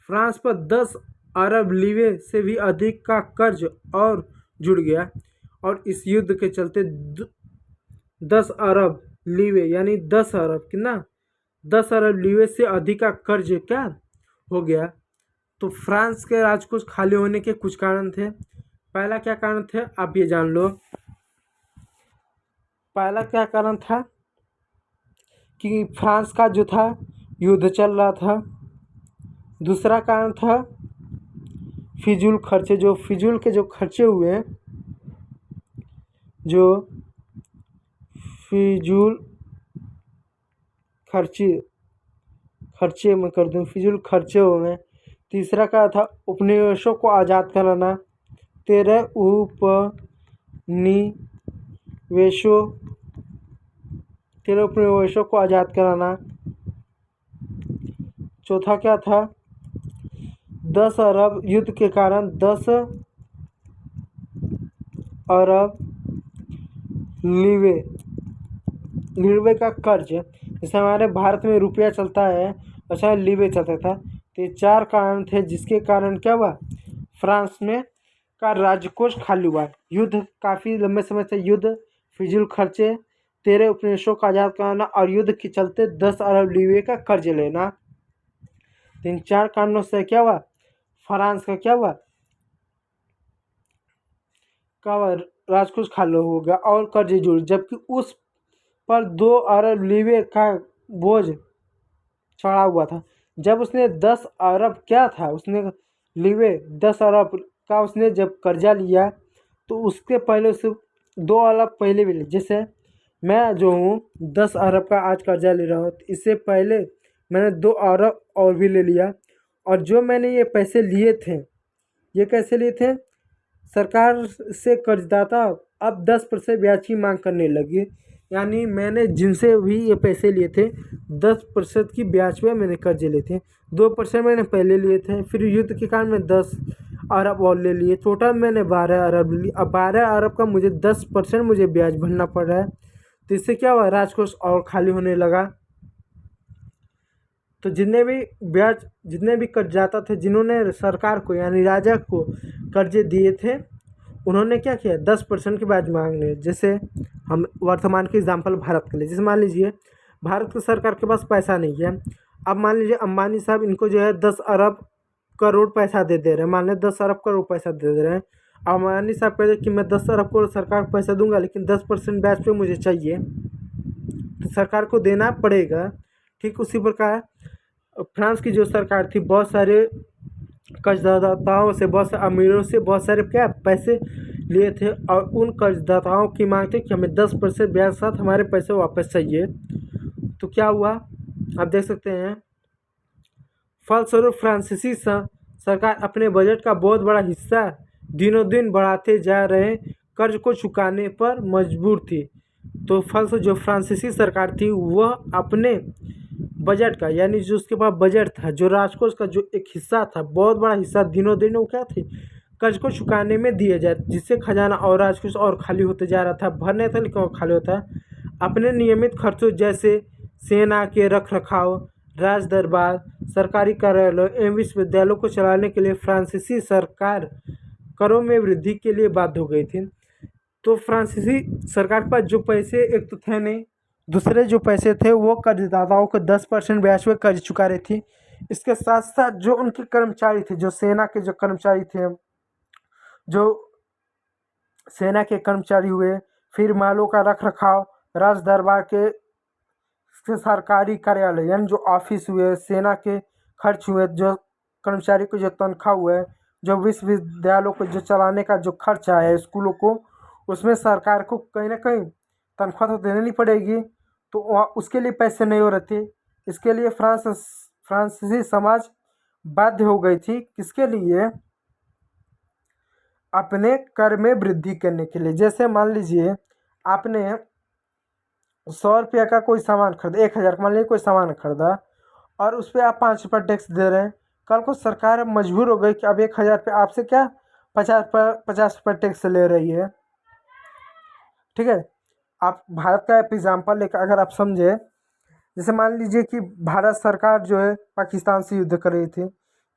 फ्रांस पर 10 अरब लीवे से भी अधिक का कर्ज और जुड़ गया, और इस युद्ध के चलते 10 अरब लीवे यानी 10 अरब कितना? 10 अरब लीवे से अधिक का कर्ज क्या हो गया। तो फ्रांस के राजकोष खाली होने के कुछ कारण थे। पहला क्या कारण थे आप ये जान लो। पहला क्या कारण था कि फ्रांस का जो था युद्ध चल रहा था। दूसरा कारण था फिजूल खर्चे, जो फिजूल के जो खर्चे हुए, जो फिजूल खर्चे मैं कर दूँ, फिजूल खर्चे हो गए। तीसरा क्या था? उपनिवेशों को आज़ाद कराना। 13 उपनिवेशों को आज़ाद कराना। चौथा क्या था? 10 अरब युद्ध के कारण 10 अरब लीवे का कर्ज, जैसे हमारे भारत में रुपया चलता है अच्छा लीवे चलता था। तो ये 4 कारण थे जिसके कारण क्या हुआ? फ्रांस में का राजकोष खाली हुआ। युद्ध काफ़ी लंबे समय से युद्ध, फिजूल खर्चे, 13 उपनिवेशों का आज़ाद कराना और युद्ध के चलते 10 अरब लीवे का कर्ज लेना। 3-4 कारणों से क्या हुआ? फ्रांस का क्या हुआ? राजकोष खाली हो गया और कर्ज जुड़, जबकि उस पर 2 अरब लीवे का बोझ चढ़ा हुआ था। जब उसने 10 अरब क्या था उसने लीवे 10 अरब का उसने जब कर्जा लिया, तो उसके पहले उसे 2 अरब पहले भी ले, जैसे मैं जो हूँ 10 अरब का आज कर्जा ले रहा हूँ, तो इससे पहले मैंने 2 अरब और भी ले लिया। और जो मैंने ये पैसे लिए थे, ये कैसे लिए थे? सरकार से कर्जदाता अब 10% ब्याज की मांग करने लगी। यानी मैंने जिनसे भी ये पैसे लिए थे 10% की ब्याज पे मैंने कर्जे लिए थे। 2% मैंने पहले लिए थे, फिर युद्ध के कारण मैं 10 अरब और ले लिए, टोटल मैंने 12 अरब लिए। अब 12 अरब का मुझे 10% मुझे ब्याज भरना पड़ रहा है। तो इससे क्या हुआ? राजकोष और खाली होने लगा। तो जितने भी कर्जदाता थे जिन्होंने सरकार को यानी राजा को कर्जे दिए थे, उन्होंने क्या किया? 10% की ब्याज मांगने। जैसे हम वर्तमान के एग्जाम्पल भारत के लिए, जैसे मान लीजिए भारत की सरकार के पास पैसा नहीं है। अब मान लीजिए अंबानी साहब इनको जो है 10 अरब करोड़ पैसा दे रहे हैं, मान लें 10 अरब करोड़ पैसा दे रहे हैं। अंबानी साहब कहते हैं कि मैं 10 अरब करोड़ सरकार को पैसा दूंगा, लेकिन 10% ब्याज पे मुझे चाहिए, तो सरकार को देना पड़ेगा। ठीक उसी प्रकार फ्रांस की जो सरकार थी बहुत सारे कर्जदाताओं से, बहुत सारे अमीरों से बहुत सारे क्या पैसे लिए थे, और उन कर्जदाताओं की मांग थी कि हमें 10% ब्याज साथ हमारे पैसे वापस चाहिए। तो क्या हुआ आप देख सकते हैं, फलस्वरूप फ्रांसीसी सरकार अपने बजट का बहुत बड़ा हिस्सा दिनों दिन बढ़ाते जा रहे कर्ज को चुकाने पर मजबूर थी। तो फलस्वरूप जो फ्रांसीसी सरकार थी वह अपने बजट का यानी जो उसके पास बजट था, जो राजकोष का जो एक हिस्सा था, बहुत बड़ा हिस्सा दिनों दिन वो क्या थी? कर्ज को चुकाने में दिए जाए, जिससे खजाना और राजकोष और खाली होते जा रहा था। भरने था लेकिन और खाली होता। अपने नियमित खर्चों जैसे सेना के रख रखाव, राज दरबार, सरकारी कार्यालयों एवं विश्वविद्यालयों को चलाने के लिए फ्रांसीसी सरकार करों में वृद्धि के लिए बाध्य हो गई थी। तो फ्रांसीसी सरकार के पास जो पैसे एक तो थे नहीं, दूसरे जो पैसे थे वो कर्जदाताओं को 10% ब्याज पे कर्ज चुका रही थी। इसके साथ साथ जो उनके कर्मचारी थे, जो सेना के जो कर्मचारी थे, जो सेना के कर्मचारी हुए, फिर महलों का रख रखाव, राज दरबार के सरकारी कार्यालय यानी जो ऑफिस हुए, सेना के खर्च हुए, जो कर्मचारी को जो तनख्वाह हुए, जो विश्वविद्यालयों को जो चलाने का जो खर्च आया है स्कूलों को, उसमें सरकार को कहीं ना कहीं तनख्वाह तो देनी पड़ेगी। तो उसके लिए पैसे नहीं हो रहे थे। इसके लिए फ्रांसीसी समाज बाध्य हो गई थी, किसके लिए? अपने कर में वृद्धि करने के लिए। जैसे मान लीजिए आपने 100 रुपया का कोई सामान खरीदा, 1000 का मान लीजिए कोई सामान खरीदा, और उस पर आप 5 रुपये टैक्स दे रहे हैं। कल को सरकार मजबूर हो गई कि अब 1000 पे आपसे क्या 50 रुपये टैक्स ले रही है। ठीक है, आप भारत का एग्जाम्पल लेकर अगर आप समझे, जैसे मान लीजिए कि भारत सरकार जो है पाकिस्तान से युद्ध कर रही थी,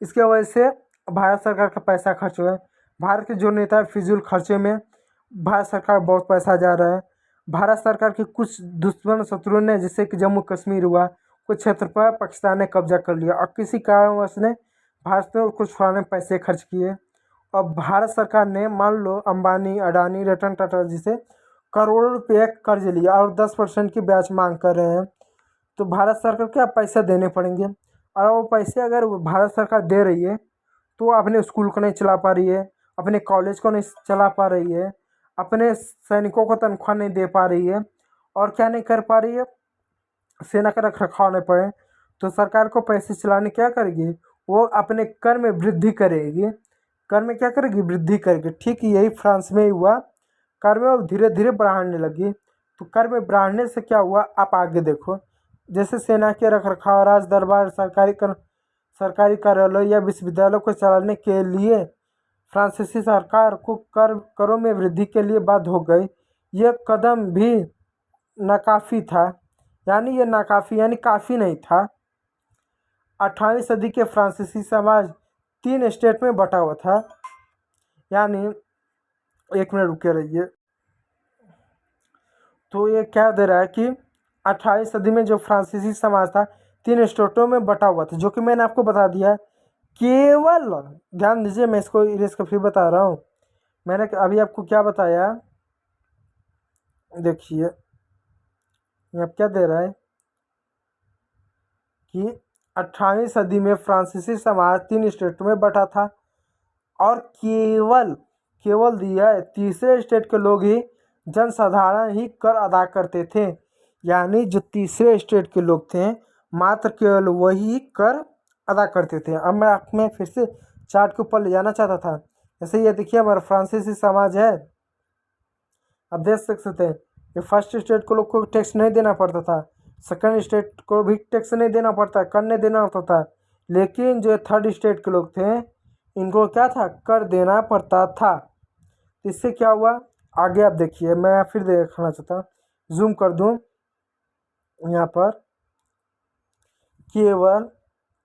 इसके वजह से भारत सरकार का पैसा खर्च हुआ है। भारत के जो नेता है, फिजूल खर्चे में भारत सरकार बहुत पैसा जा रहा है। भारत सरकार के कुछ दुश्मन शत्रुओं ने, जैसे कि जम्मू कश्मीर हुआ, कुछ क्षेत्र पर पाकिस्तान ने कब्जा कर लिया और किसी कारणवश ने भारत में कुछ फौरन पैसे खर्च किए। और भारत सरकार ने मान लो अंबानी, अडानी, रतन टाटा जी से करोड़ों रुपये कर्ज लिया और 10% की ब्याज मांग कर रहे हैं। तो भारत सरकार क्या पैसे देने पड़ेंगे, और वो पैसे अगर भारत सरकार दे रही है तो अपने स्कूल को नहीं चला पा रही है, अपने कॉलेज को नहीं चला पा रही है, अपने सैनिकों को तनख्वाह नहीं दे पा रही है, और क्या नहीं कर पा रही है, सेना का रख रखाव नहीं पड़े, तो सरकार को पैसे चलाने क्या करेगी? वो अपने कर में वृद्धि करेगी। कर में क्या करेगी? वृद्धि करेगी। ठीक यही फ्रांस में ही हुआ, कर में वो धीरे धीरे बढ़ाने लगी। तो कर में बढ़ाने से क्या हुआ, आप आगे देखो। जैसे सेना के रख रखाव, राज दरबार, सरकारी कार्यालय या विश्वविद्यालय को चलाने के लिए फ्रांसीसी सरकार को करों में वृद्धि के लिए बाध्य हो गई। यह कदम भी नाकाफ़ी था, यानी ये नाकाफ़ी यानी काफ़ी नहीं था। 18वीं सदी के फ्रांसीसी समाज 3 स्टेट में बटा हुआ था, यानी 1 मिनट रुके रहिए। तो ये क्या दे रहा है कि 18वीं सदी में जो फ्रांसीसी समाज था 3 स्टेटों में बटा हुआ था, जो कि मैंने आपको बता दिया। केवल ध्यान दीजिए, मैं इसको इरेज कर फिर बता रहा हूँ। मैंने अभी आपको क्या बताया, देखिए यहाँ क्या दे रहा है कि 18वीं सदी में फ्रांसीसी समाज 3 स्टेटों में बटा था, और केवल दिया है तीसरे स्टेट के लोग ही, जनसाधारण ही कर अदा करते थे। यानी जो तीसरे स्टेट के लोग थे मात्र केवल वही कर अदा करते थे। अब मैं आप में फिर से चार्ट के ऊपर ले जाना चाहता था। जैसे ये देखिए हमारा फ्रांसीसी समाज है, अब देख सकते हैं ये फर्स्ट स्टेट को लोग को टैक्स नहीं देना पड़ता था, सेकंड स्टेट को भी टैक्स नहीं देना पड़ता, कर नहीं देना पड़ता था, लेकिन जो थर्ड स्टेट के लोग थे इनको क्या था, कर देना पड़ता था। इससे क्या हुआ, आगे आप देखिए, मैं फिर देखना चाहता हूँ, जूम कर दूँ यहाँ पर। केवल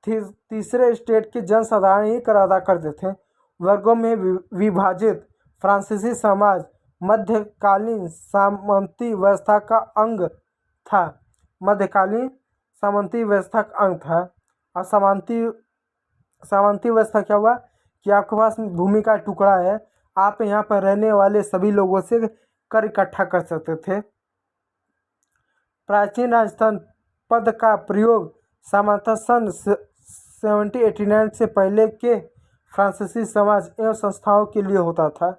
तीसरे स्टेट के जनसाधारण ही कर अदा करते थे। वर्गों में विभाजित फ्रांसीसी समाज मध्यकालीन सामंती व्यवस्था का अंग था। मध्यकालीन सामंती व्यवस्था का अंग था। और सामंती व्यवस्था क्या हुआ कि आपके पास भूमि का टुकड़ा है, आप यहाँ पर रहने वाले सभी लोगों से कर इकट्ठा कर सकते थे। प्राचीन राजस्थान पद का प्रयोग सामान्यतः सन 1789 से पहले के फ्रांसीसी समाज एवं संस्थाओं के लिए होता था।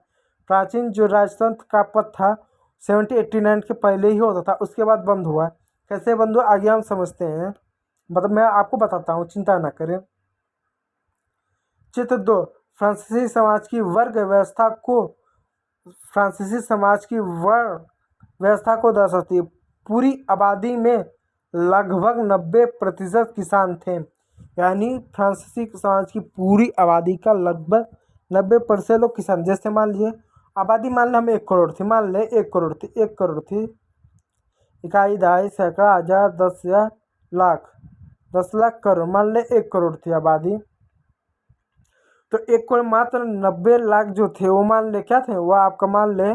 प्राचीन जो राजतंत्र का पद था 1789 के पहले ही होता था, उसके बाद बंद हुआ। कैसे बंद हुआ आगे हम समझते हैं, मतलब मैं आपको बताता हूँ, चिंता ना करें। चित्र 2, फ्रांसीसी समाज की वर्ग व्यवस्था को दर्शाती है। पूरी आबादी में लगभग 90% किसान थे, यानी फ्रांसीसी समाज की पूरी आबादी का लगभग 90% लोग किसान। जैसे मान लीजिए आबादी मान लें हम 1 करोड़ थी, मान लें 1 करोड़ थी, इकाई, दहाई, सैकड़ा, हजार, 10,000, लाख, 10 लाख करोड़, मान लें 1 करोड़ थी आबादी। तो 1 करोड़ मात्र 90 लाख जो थे वो मान ले क्या थे, वो आपका मान ले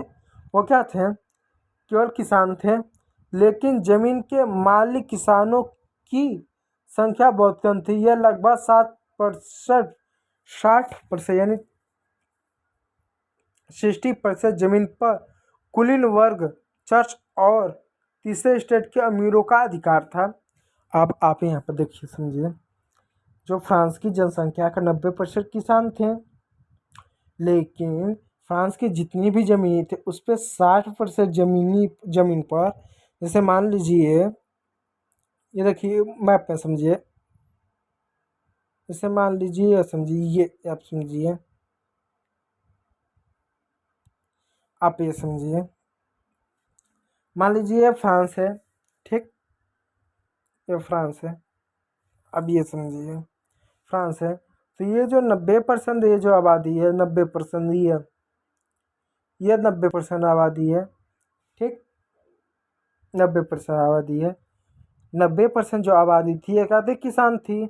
वो क्या थे, केवल किसान थे, लेकिन जमीन के मालिक किसानों की संख्या बहुत कम थी। यह लगभग 60% यानी 60% जमीन पर कुलीन वर्ग, चर्च और तीसरे स्टेट के अमीरों का अधिकार था। अब आप यहाँ पर देखिए, समझिए, जो फ्रांस की जनसंख्या का 90% किसान थे, लेकिन फ्रांस की जितनी भी ज़मीन थी उस पर 60% ज़मीन पर, जैसे मान लीजिए, ये देखिए मैप में समझिए, जैसे मान लीजिए, समझिए, ये आप समझिए, आप ये समझिए, मान लीजिए फ्रांस है, ठीक, ये फ्रांस है। अब ये समझिए, फ्रांस है, तो ये जो 90% ये जो आबादी है, 90% ये 90% आबादी है, ठीक, 90% आबादी है। 90% जो आबादी थी एक आधी किसान थी,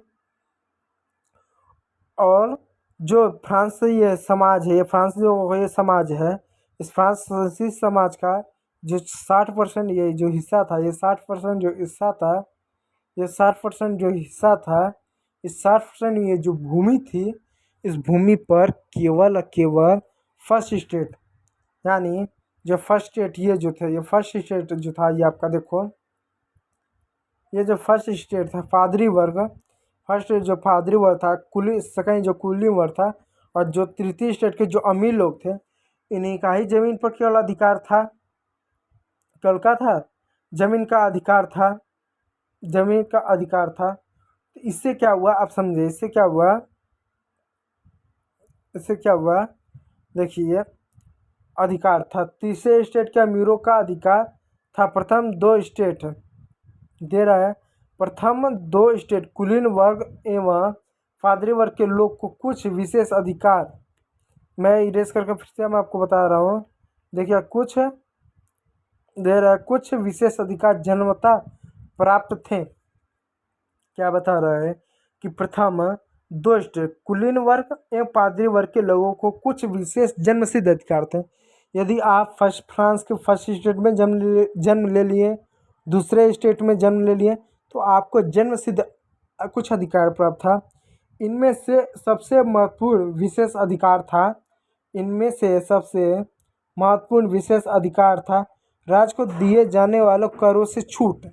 और जो फ्रांस ये समाज है, ये फ्रांस जो ये समाज है, इस फ्रांसीसी समाज का जो 60% ये जो हिस्सा था, ये 60% जो हिस्सा था, ये 60% जो हिस्सा था, इस 60% ये जो भूमि थी, इस भूमि पर केवल केवल फर्स्ट स्टेट, यानी जो फर्स्ट स्टेट ये जो थे, ये फर्स्ट स्टेट जो था, ये आपका देखो, ये जो फर्स्ट स्टेट था पादरी वर्ग, फर्स्ट जो पादरी वर्ग था, कुली, सेकंड जो कुली वर्ग था, और जो तृतीय स्टेट के जो अमीर लोग थे, इन्हीं का ही जमीन पर केवल अधिकार था, केवल का था, जमीन का अधिकार था, जमीन का अधिकार था। तो इससे क्या हुआ आप समझे, इससे क्या हुआ, इससे क्या हुआ, देखिए, अधिकार था, तीसरे स्टेट के अमीरों का अधिकार था। प्रथम दो स्टेट दे रहा है, प्रथम दो स्टेट कुलीन वर्ग एवं पादरी वर्ग के लोग को कुछ विशेष अधिकार, मैं इरेज करके फिर से मैं आपको बता रहा हूँ, देखिए, कुछ दे रहा है, कुछ विशेष अधिकार जन्मतः प्राप्त थे। क्या बता रहा है कि प्रथम दो स्टेट कुलीन वर्ग एवं पादरी वर्ग के लोगों को कुछ विशेष जन्मसिद्ध अधिकार थे। यदि आप फ्रांस के फर्स्ट स्टेट में जन्म ले लिए, दूसरे स्टेट में जन्म ले लिए, तो आपको जन्म सिद्ध कुछ अधिकार प्राप्त था। इनमें से सबसे महत्वपूर्ण विशेष अधिकार था, इनमें से सबसे महत्वपूर्ण विशेष अधिकार था राज्य को दिए जाने वाले करों से छूट।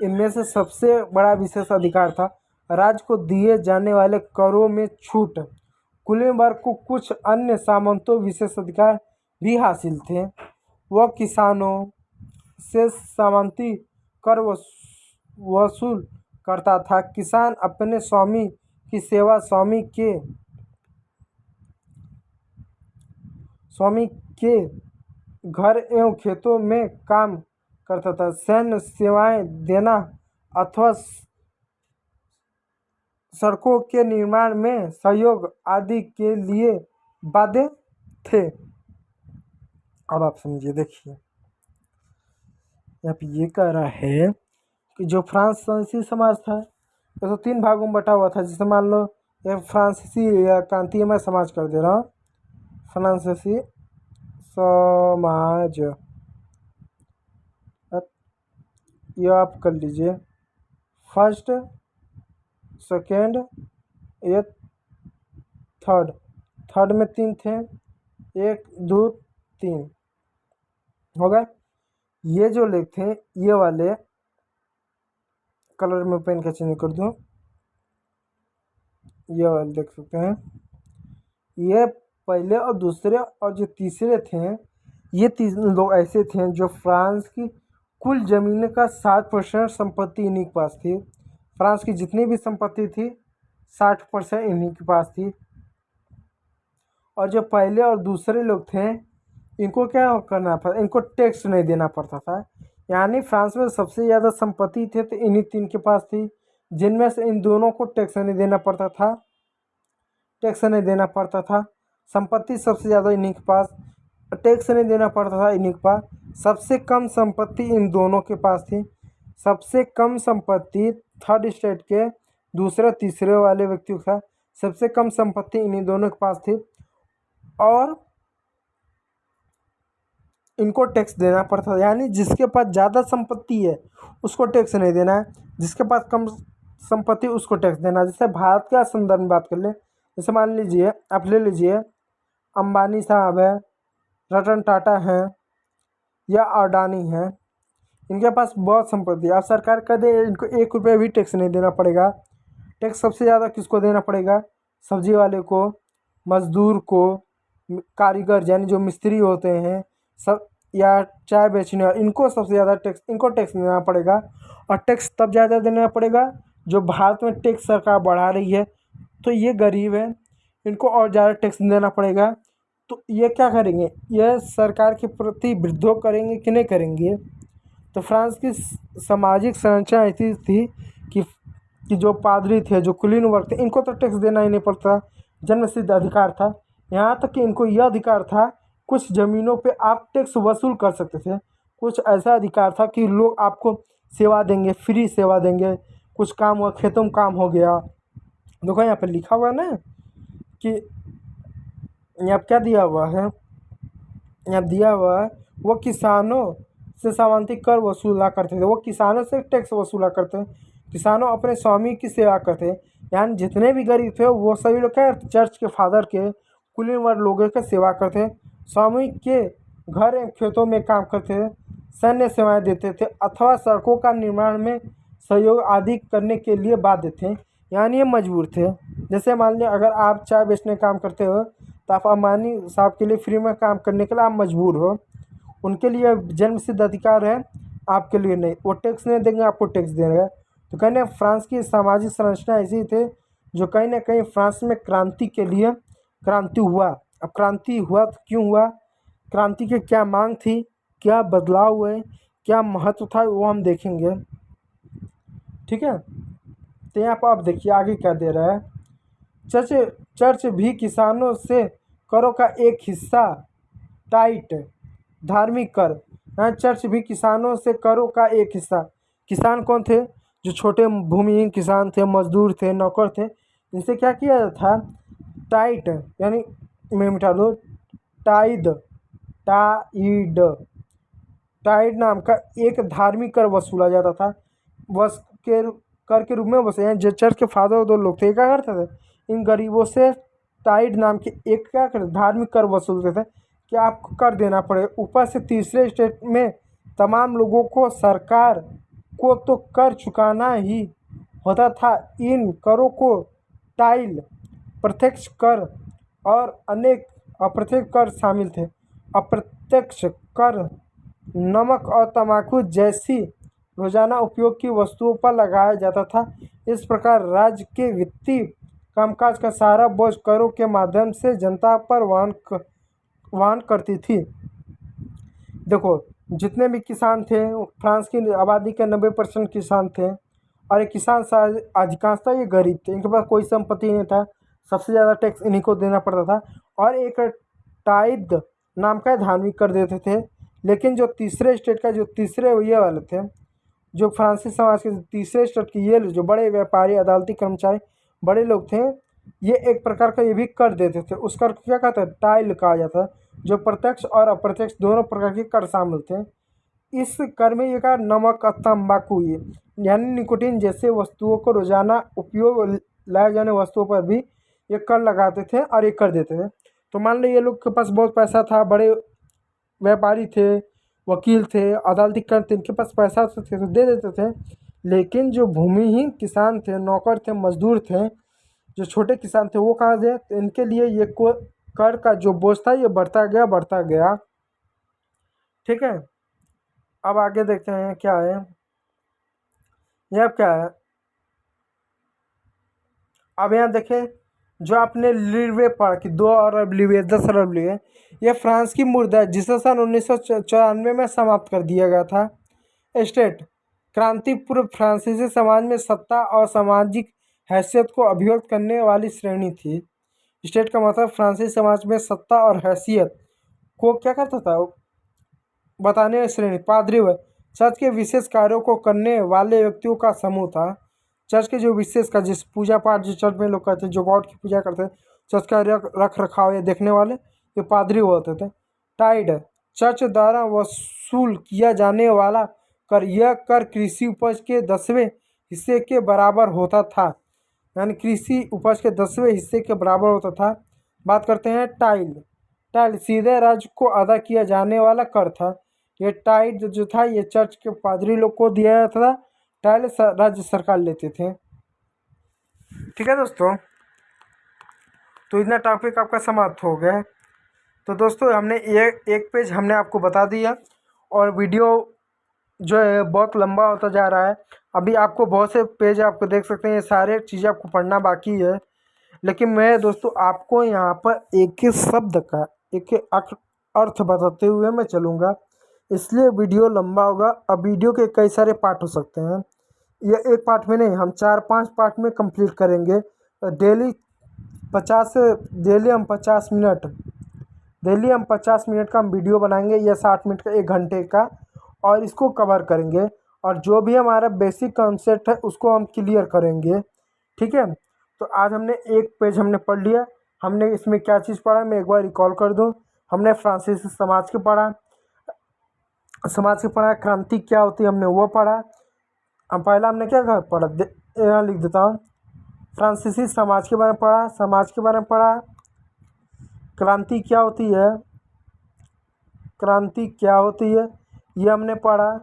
इनमें से सबसे बड़ा विशेष अधिकार था राज्य को दिए जाने वाले करों में छूट। कुलीन वर्ग को कुछ अन्य सामंतों विशेष अधिकार भी हासिल थे। वह किसानों से सामंती कर वसूल करता था। किसान अपने स्वामी की सेवा स्वामी के घर एवं खेतों में काम करता था। सैन्य सेवाएं देना अथवा सड़कों के निर्माण में सहयोग आदि के लिए बाध्य थे। अब आप समझिए, देखिए, यहाँ पे ये कह रहा है कि जो फ्रांसीसी समाज था, तो 3 भागों में बटा हुआ था। जैसे मान लो ये फ्रांसीसी या क्रांतीय मैं समाज कर दे रहा हूँ, फ्रांसीसी समाज, ये आप कर लीजिए, फर्स्ट, सेकेंड, ये थर्ड में 3 थे, 1 2 3 हो गए। ये जो लेख थे, ये वाले कलर में पेन का चेंज कर दूं, ये वाले देख सकते हैं, ये पहले और दूसरे और जो तीसरे थे, ये 3 लोग ऐसे थे जो फ्रांस की कुल ज़मीन का 60% संपत्ति इन्हीं के पास थी। फ्रांस की जितनी भी संपत्ति थी 60% इन्हीं के पास थी। और जो पहले और दूसरे लोग थे, इनको क्या करना पड़ता, इनको टैक्स नहीं देना पड़ता था। यानी फ्रांस में सबसे ज़्यादा संपत्ति थे तो इन्हीं 3 के पास थी, जिनमें से इन दोनों को टैक्स नहीं देना पड़ता था, टैक्स नहीं देना पड़ता था। संपत्ति सबसे ज़्यादा इन्हीं के पास, टैक्स नहीं देना पड़ता था इन्हीं के पास। सबसे कम संपत्ति इन दोनों के पास थी। सबसे कम संपत्ति थर्ड स्टेट के दूसरे तीसरे वाले व्यक्तियों के साथ, सबसे कम संपत्ति इन्हीं दोनों के पास थी। और इनको टैक्स देना पड़ता था। यानी जिसके पास ज़्यादा संपत्ति है उसको टैक्स नहीं देना है, जिसके पास कम संपत्ति उसको टैक्स देना है। जैसे भारत के संदर्भ में बात कर ले, जैसे मान लीजिए आप ले लीजिए अंबानी साहब है, रतन टाटा हैं या अडानी हैं, इनके पास बहुत संपत्ति है। अब सरकार कह दे इनको 1 रुपये भी टैक्स नहीं देना पड़ेगा। टैक्स सबसे ज़्यादा किसको देना पड़ेगा? सब्जी वाले को, मजदूर को, कारीगर यानी जो मिस्त्री होते हैं सब, या चाय बेचने वाले, इनको सबसे ज़्यादा टैक्स, इनको टैक्स देना पड़ेगा। और टैक्स तब ज़्यादा देना पड़ेगा जो भारत में टैक्स सरकार बढ़ा रही है, तो ये गरीब है, इनको और ज़्यादा टैक्स देना पड़ेगा। तो ये क्या करेंगे? यह सरकार के प्रति विद्रोह करेंगे कि नहीं करेंगे? तो फ्रांस की सामाजिक संरचना ऐसी थी कि जो पादरी थे, जो कुलीन वर्ग थे, इनको तो टैक्स देना ही नहीं पड़ता, जन्मसिद्ध अधिकार था। यहाँ तक कि इनको यह अधिकार था, कुछ ज़मीनों पे आप टैक्स वसूल कर सकते थे। कुछ ऐसा अधिकार था कि लोग आपको सेवा देंगे, फ्री सेवा देंगे। कुछ काम हुआ, खेतों में काम हो गया, देखो यहाँ पे लिखा हुआ है ना कि यहाँ क्या दिया हुआ है, यहाँ दिया हुआ है वो किसानों से सामान्य कर वसूला करते थे, वो किसानों से टैक्स वसूला करते हैं। किसानों अपने स्वामी की सेवा करते हैं। यानी जितने भी गरीब थे वो सभी लोग क्या, चर्च के फादर के, कुलीन वर्ग लोगों की सेवा करते हैं। स्वामी के घर एवं खेतों में काम करते थे, सैन्य सेवाएं देते थे अथवा सड़कों का निर्माण में सहयोग आदि करने के लिए बाध्य थे। यानी ये मजबूर थे। जैसे मान लिया अगर आप चाय बेचने का काम करते हो तो आप अंबानी साहब के लिए फ्री में काम करने के लिए आप मजबूर हो, उनके लिए जन्मसिद्ध अधिकार है, आपके लिए नहीं। वो टैक्स नहीं देंगे, आपको टैक्स देंगे। तो कहने फ्रांस की सामाजिक संरचना ऐसी थे जो कहीं ना कहीं फ्रांस में क्रांति के लिए क्रांति हुआ। अब क्रांति हुआ तो क्यों हुआ, क्रांति की क्या मांग थी, क्या बदलाव हुए, क्या महत्व था, वो हम देखेंगे। ठीक है, तो यहाँ पर आप देखिए आगे क्या दे रहा है। चर्च भी किसानों से करों का एक हिस्सा टाइट धार्मिक कर, यहाँ चर्च भी किसानों से करों का एक हिस्सा। किसान कौन थे? जो छोटे भूमिहीन किसान थे, मजदूर थे, नौकर थे, इनसे क्या किया था? टाइट यानी मैं मिटा दो, टाइड टाइड टाइड नाम का एक धार्मिक कर वसूला जाता था। बस के कर के रूप में बसे हैं जो चर्च के फादर दो लोग थे, क्या करते थे? इन गरीबों से टाइड नाम के एक क्या करते, धार्मिक कर वसूलते थे कि आपको कर देना पड़े। ऊपर से तीसरे स्टेट में तमाम लोगों को सरकार को तो कर चुकाना ही होता था। इन करों को टाइल, प्रत्यक्ष कर और अनेक अप्रत्यक्ष कर शामिल थे। अप्रत्यक्ष कर नमक और तंबाकू जैसी रोजाना उपयोग की वस्तुओं पर लगाया जाता था। इस प्रकार राज्य के वित्तीय कामकाज का सारा बोझ करों के माध्यम से जनता पर वहन करती थी। देखो जितने भी किसान थे, फ्रांस की आबादी के 90% किसान थे, और ये किसान अधिकांशतः ये गरीब थे, इनके पास कोई संपत्ति नहीं था। सबसे ज़्यादा टैक्स इन्हीं को देना पड़ता था। और एक टाइद नाम का धार्मिक कर देते थे। लेकिन जो तीसरे स्टेट का, जो तीसरे ये वाले थे, जो फ्रांसीसी समाज के तीसरे स्टेट के ये जो बड़े व्यापारी, अदालती कर्मचारी, बड़े लोग थे, ये एक प्रकार का ये भी कर देते थे। उस कर को क्या कहते हैं? टाइल कहा जाता है, जो प्रत्यक्ष और अप्रत्यक्ष दोनों प्रकार के कर शामिल थे। इस कर में ये कहा नमक और तम्बाकू यानी निकोटीन जैसे वस्तुओं को रोजाना उपयोग लाए जाने वस्तुओं पर भी ये कर लगाते थे और ये कर देते थे। तो मान लो ये लोग के पास बहुत पैसा था, बड़े व्यापारी थे, वकील थे, अदालती कर थे, इनके पास पैसा थे तो दे देते थे। लेकिन जो भूमिहीन किसान थे, नौकर थे, मजदूर थे, जो छोटे किसान थे, वो कहाँ थे? तो इनके लिए ये कर का जो बोझ था ये बढ़ता गया। ठीक है, अब आगे देखते हैं क्या है। यह क्या है, अब यहाँ देखें जो आपने लीवे पढ़ा कि 2 अरब लीवे, 10 अरब लीवे, यह फ्रांस की मुद्रा है जिसे सन 1994 में समाप्त कर दिया गया था। स्टेट क्रांति पूर्व फ्रांसीसी समाज में सत्ता और सामाजिक हैसियत को अभिव्यक्त करने वाली श्रेणी थी। स्टेट का मतलब फ्रांसीसी समाज में सत्ता और हैसियत को क्या करता था? बताने वाली श्रेणी। पादरी व चर्च के विशेष कार्यों को करने वाले व्यक्तियों का समूह था। चर्च के जो विशेष का, जिस पूजा पाठ जो चर्च में लोग करते हैं, जो गॉड की पूजा करते हैं, चर्च का रख रखाव या देखने वाले, के पादरी होते थे। टाइड चर्च द्वारा वसूल किया जाने वाला कर, यह कर कृषि उपज के 10वें हिस्से के बराबर होता था, यानी कृषि उपज के 10वें हिस्से के बराबर होता था। बात करते हैं टाइल। टाइल सीधे राज्य को अदा किया जाने वाला कर था। ये टाइल जो था ये चर्च के पादरी लोग को दिया जाता था, टाइल राज्य सरकार लेते थे। ठीक है दोस्तों, तो इतना टॉपिक आपका समाप्त हो गया है। तो दोस्तों हमने एक पेज हमने आपको बता दिया, और वीडियो जो है बहुत लंबा होता जा रहा है। अभी आपको बहुत से पेज आपको देख सकते हैं, ये सारे चीज़ें आपको पढ़ना बाकी है, लेकिन मैं दोस्तों आपको यहाँ पर एक एक शब्द का एक एक अर्थ बताते हुए मैं चलूँगा, इसलिए वीडियो लंबा होगा। अब वीडियो के कई सारे पार्ट हो सकते हैं, ये एक पार्ट में नहीं, हम 4-5 पार्ट में कंप्लीट करेंगे। डेली 50 डेली हम 50 मिनट डेली हम 50 मिनट का हम वीडियो बनाएंगे, या 60 मिनट का, 1 घंटे का, और इसको कवर करेंगे। और जो भी हमारा बेसिक कॉन्सेप्ट है उसको हम क्लियर करेंगे। ठीक है, तो आज हमने एक पेज हमने पढ़ लिया। हमने इसमें क्या चीज़ पढ़ा मैं एक बार रिकॉल कर दूं। हमने फ्रांसीसी समाज के पढ़ा, क्रांति क्या होती है हमने वो पढ़ा। अब पहला हमने क्या पढ़ा, यहाँ लिख देता हूँ। फ्रांसीसी समाज के बारे में पढ़ा, क्रांति क्या होती है ये हमने पढ़ा।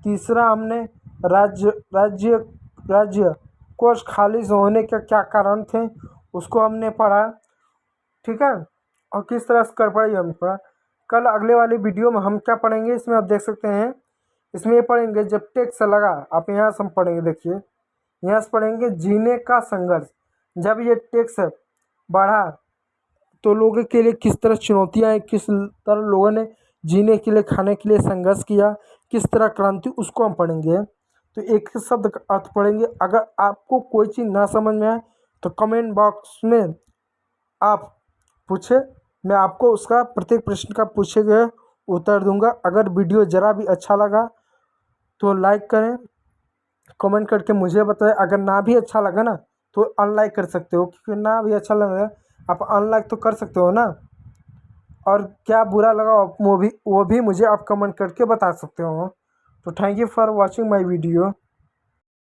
तीसरा हमने राज्य कोष खालिज होने के क्या कारण थे उसको हमने पढ़ा। ठीक है, और किस तरह से कर पाए हमने पढ़ा। कल अगले वाली वीडियो में हम क्या पढ़ेंगे, इसमें आप देख सकते हैं, इसमें ये पढ़ेंगे जब टैक्स लगा। आप यहाँ से हम पढ़ेंगे, देखिए यहाँ से पढ़ेंगे जीने का संघर्ष। जब ये टैक्स बढ़ा तो लोगों के लिए किस तरह चुनौतियाँ आई, किस तरह लोगों ने जीने के लिए, खाने के लिए संघर्ष किया, किस तरह क्रांति, उसको हम पढ़ेंगे। तो एक शब्द का अर्थ पढ़ेंगे। अगर आपको कोई चीज़ ना समझ में आए तो कमेंट बॉक्स में आप पूछे, मैं आपको उसका प्रत्येक प्रश्न का पूछे गए उत्तर दूंगा। अगर वीडियो ज़रा भी अच्छा लगा तो लाइक करें, कमेंट करके मुझे बताएं। अगर ना भी अच्छा लगा ना तो अनलाइक कर सकते हो, क्योंकि ना भी अच्छा लगा आप अनलाइक तो कर सकते हो ना। और क्या बुरा लगा वो भी मुझे आप कमेंट करके बता सकते हो। तो thank you for watching my video.